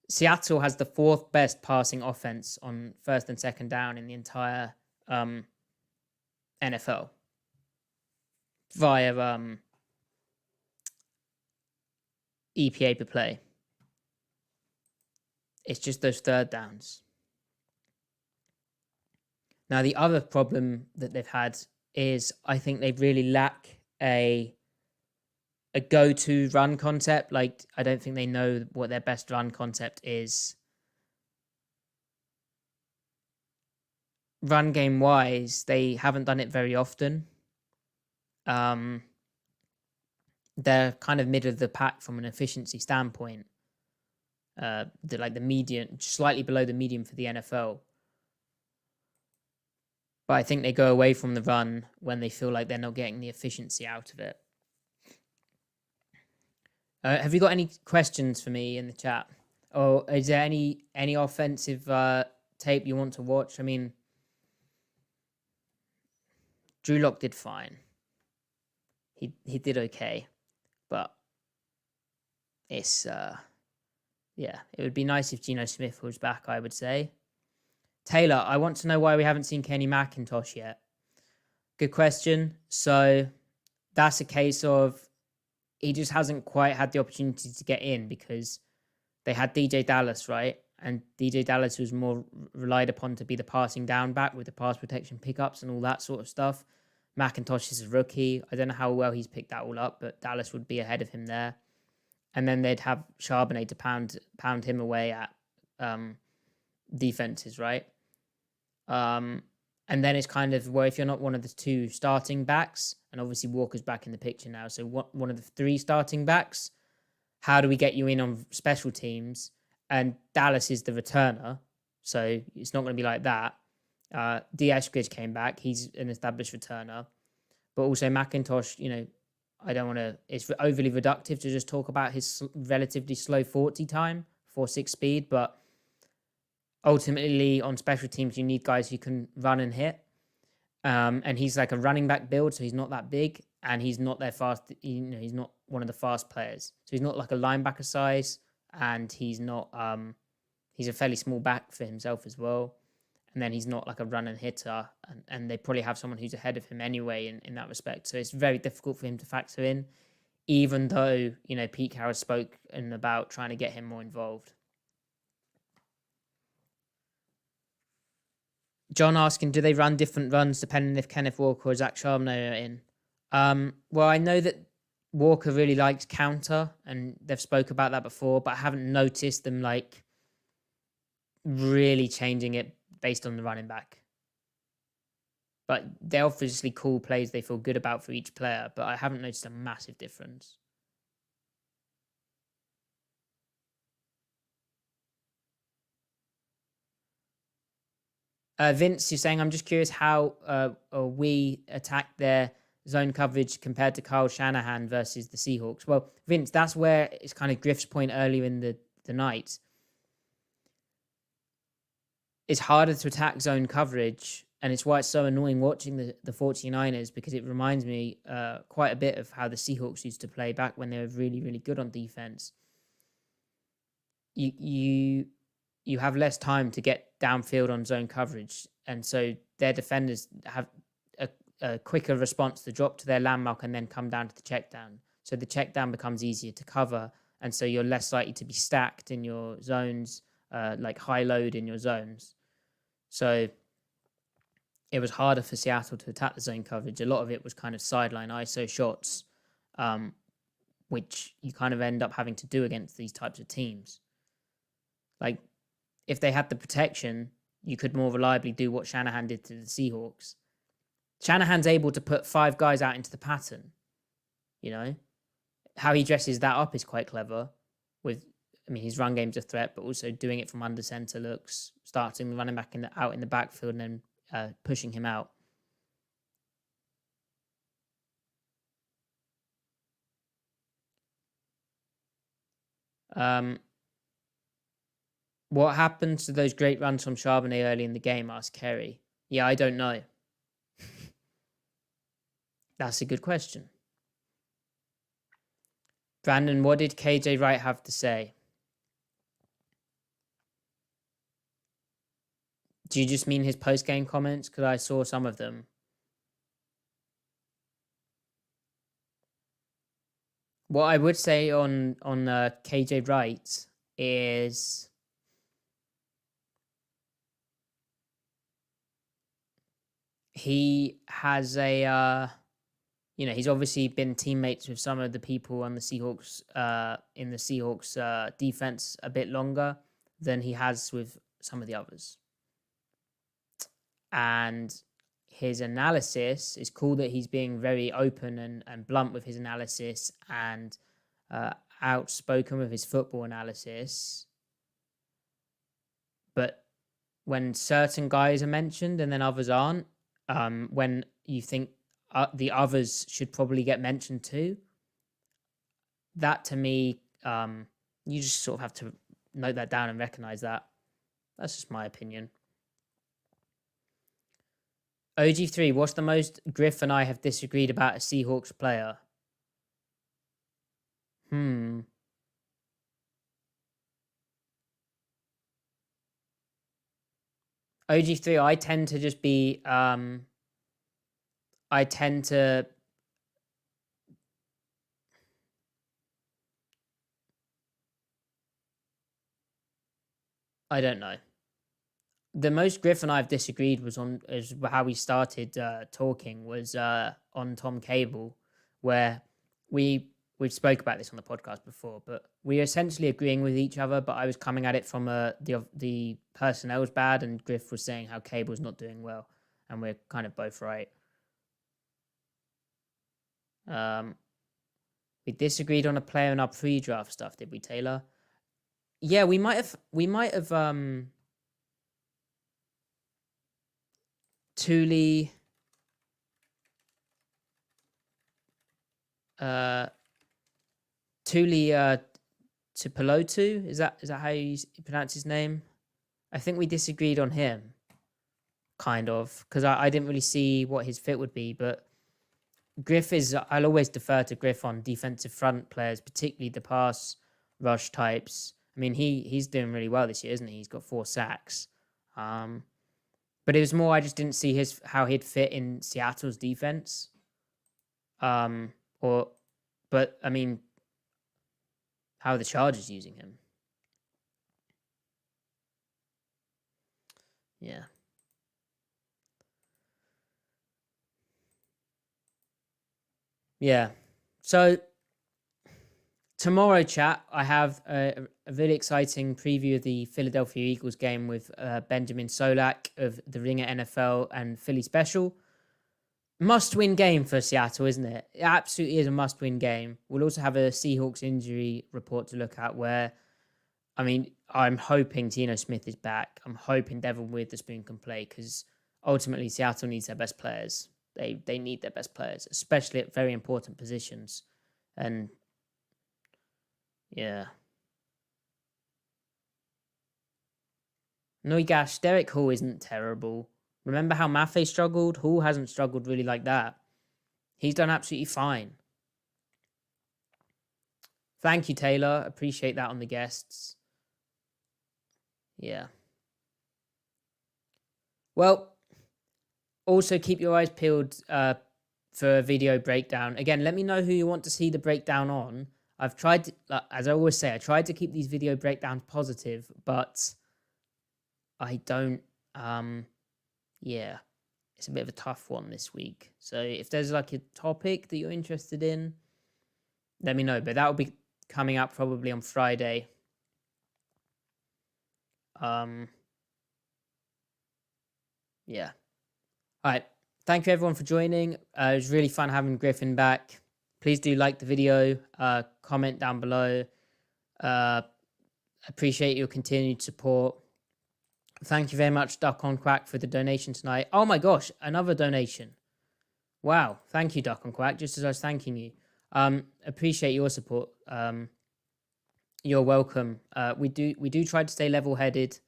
Seattle has the fourth best passing offense on first and second down in the entire NFL via EPA per play. It's just those third downs. Now, the other problem that they've had is I think they really lack a go-to run concept. Like, I don't think they know what their best run concept is. Run game wise, they haven't done it very often. They're kind of middle of the pack from an efficiency standpoint. The median, slightly below the median for the NFL. But I think they go away from the run when they feel like they're not getting the efficiency out of it. Have you got any questions for me in the chat? Or is there any offensive tape you want to watch? I mean, Drew Lock did fine. He did okay. But it's, it would be nice if Geno Smith was back, I would say. Taylor, I want to know why we haven't seen Kenny McIntosh yet. Good question. So that's a case of he just hasn't quite had the opportunity to get in because they had DJ Dallas, right? And DJ Dallas was more relied upon to be the passing down back with the pass protection pickups and all that sort of stuff. McIntosh is a rookie. I don't know how well he's picked that all up, but Dallas would be ahead of him there. And then they'd have Charbonnet to pound him away at defenses, right? And then it's kind of, well, if you're not one of the two starting backs, and obviously Walker's back in the picture now, so one of the three starting backs, how do we get you in on special teams? And Dallas is the returner, so it's not going to be like that. Eskridge came back. He's an established returner. But also McIntosh, I don't want to, it's overly reductive to just talk about his relatively slow 40 time, 4.6 speed, but ultimately, on special teams, you need guys who can run and hit. And he's like a running back build, so he's not that big, and he's not their fast. He's not one of the fast players. So he's not like a linebacker size, and he's not. He's a fairly small back for himself as well. And then he's not like a run and hitter, and they probably have someone who's ahead of him anyway in that respect. So it's very difficult for him to factor in, even though Pete Carroll spoke about trying to get him more involved. John asking, do they run different runs depending if Kenneth Walker or Zach Charbonnet are in? Well, I know that Walker really likes counter, and they've spoke about that before, but I haven't noticed them like really changing it based on the running back. But they're obviously cool plays they feel good about for each player, but I haven't noticed a massive difference. Vince, you're saying, I'm just curious how we attack their zone coverage compared to Kyle Shanahan versus the Seahawks. Well, Vince, that's where it's kind of Griff's point earlier in the night. It's harder to attack zone coverage, and it's why it's so annoying watching the 49ers, because it reminds me quite a bit of how the Seahawks used to play back when they were really, really good on defense. You have less time to get downfield on zone coverage, and so their defenders have a quicker response to drop to their landmark and then come down to the check down. So the check down becomes easier to cover, and so you're less likely to be stacked in your zones, like high load in your zones. So it was harder for Seattle to attack the zone coverage. A lot of it was kind of sideline ISO shots, which you kind of end up having to do against these types of teams. Like, if they had the protection, you could more reliably do what Shanahan did to the Seahawks. Shanahan's able to put 5 guys out into the pattern. You know, how he dresses that up is quite clever. His run game's a threat, but also doing it from under center looks, starting the running back out in the backfield and then pushing him out. What happened to those great runs from Charbonnet early in the game? Asked Kerry. Yeah, I don't know. That's a good question. Brandon, what did KJ Wright have to say? Do you just mean his post-game comments? Because I saw some of them. What I would say on KJ Wright is he has he's obviously been teammates with some of the people on the Seahawks, in the Seahawks defense a bit longer than he has with some of the others. And his analysis is cool that he's being very open and blunt with his analysis and outspoken with his football analysis. But when certain guys are mentioned and then others aren't, when you think the others should probably get mentioned too, that to me, you just sort of have to note that down and recognize that. That's just my opinion. OG3, what's the most Griff and I have disagreed about a Seahawks player? OG3, I tend to just be, I don't know. The most Griff and I have disagreed is how we started talking was on Tom Cable, where we've spoke about this on the podcast before, but we're essentially agreeing with each other. But I was coming at it from the personnel's bad, and Griff was saying how Cable's not doing well, and we're kind of both right. We disagreed on a player in our pre-draft stuff, did we, Taylor? Yeah, we might have. Tuli Tupelotu, is that how you pronounce his name? I think we disagreed on him, kind of, because I didn't really see what his fit would be, but Griff I'll always defer to Griff on defensive front players, particularly the pass rush types. I mean, he's doing really well this year, isn't he? He's got 4 sacks. But it was more, I just didn't see how he'd fit in Seattle's defense. But I mean, how are the Chargers using him? Yeah. Yeah. So tomorrow, chat, I have a really exciting preview of the Philadelphia Eagles game with Benjamin Solak of the Ringer NFL and Philly Special. Must-win game for Seattle, isn't it? It absolutely is a must-win game. We'll also have a Seahawks injury report to look at where, I mean, I'm hoping Geno Smith is back. I'm hoping Devin Witherspoon can play because ultimately Seattle needs their best players. They need their best players, especially at very important positions. And yeah. No, gosh, Derek Hall isn't terrible. Remember how Maffei struggled? Hall hasn't struggled really like that. He's done absolutely fine. Thank you, Taylor. Appreciate that on the guests. Yeah. Well, also keep your eyes peeled for a video breakdown. Again, let me know who you want to see the breakdown on. I've tried to, as I always say, I tried to keep these video breakdowns positive, but I don't. Yeah, it's a bit of a tough one this week. So if there's like a topic that you're interested in, let me know. But that will be coming up probably on Friday. Yeah. All right. Thank you everyone for joining. It was really fun having Griffin back. Please do like the video, comment down below. Appreciate your continued support. Thank you very much, Duck on Quack, for the donation tonight. Oh my gosh, another donation. Wow. Thank you, Duck on Quack, just as I was thanking you. Appreciate your support. You're welcome. We do try to stay level-headed.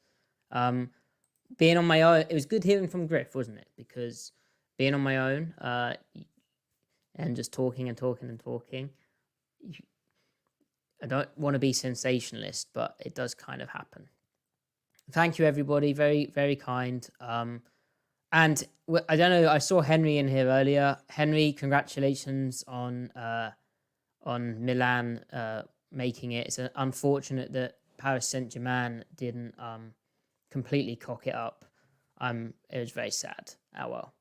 Being on my own, it was good hearing from Griff, wasn't it? Because being on my own and just talking, I don't want to be sensationalist, but it does kind of happen. Thank you, everybody. Very, very kind. And I don't know, I saw Henry in here earlier. Henry, congratulations on Milan making it. It's unfortunate that Paris Saint-Germain didn't completely cock it up. It was very sad. Oh well.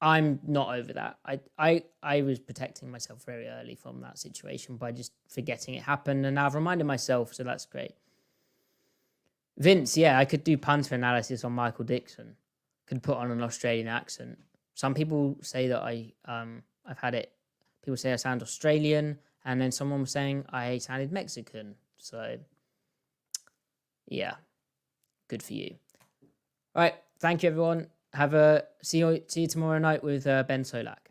I'm not over that. I was protecting myself very early from that situation by just forgetting it happened, and now I've reminded myself, so that's great. Vince, yeah, I could do punter analysis on Michael Dixon. Could put on an Australian accent. Some people say that I've had it. People say I sound Australian, and then someone was saying I sounded Mexican. So, yeah, good for you. All right, thank you everyone. See you tomorrow night with Ben Solak.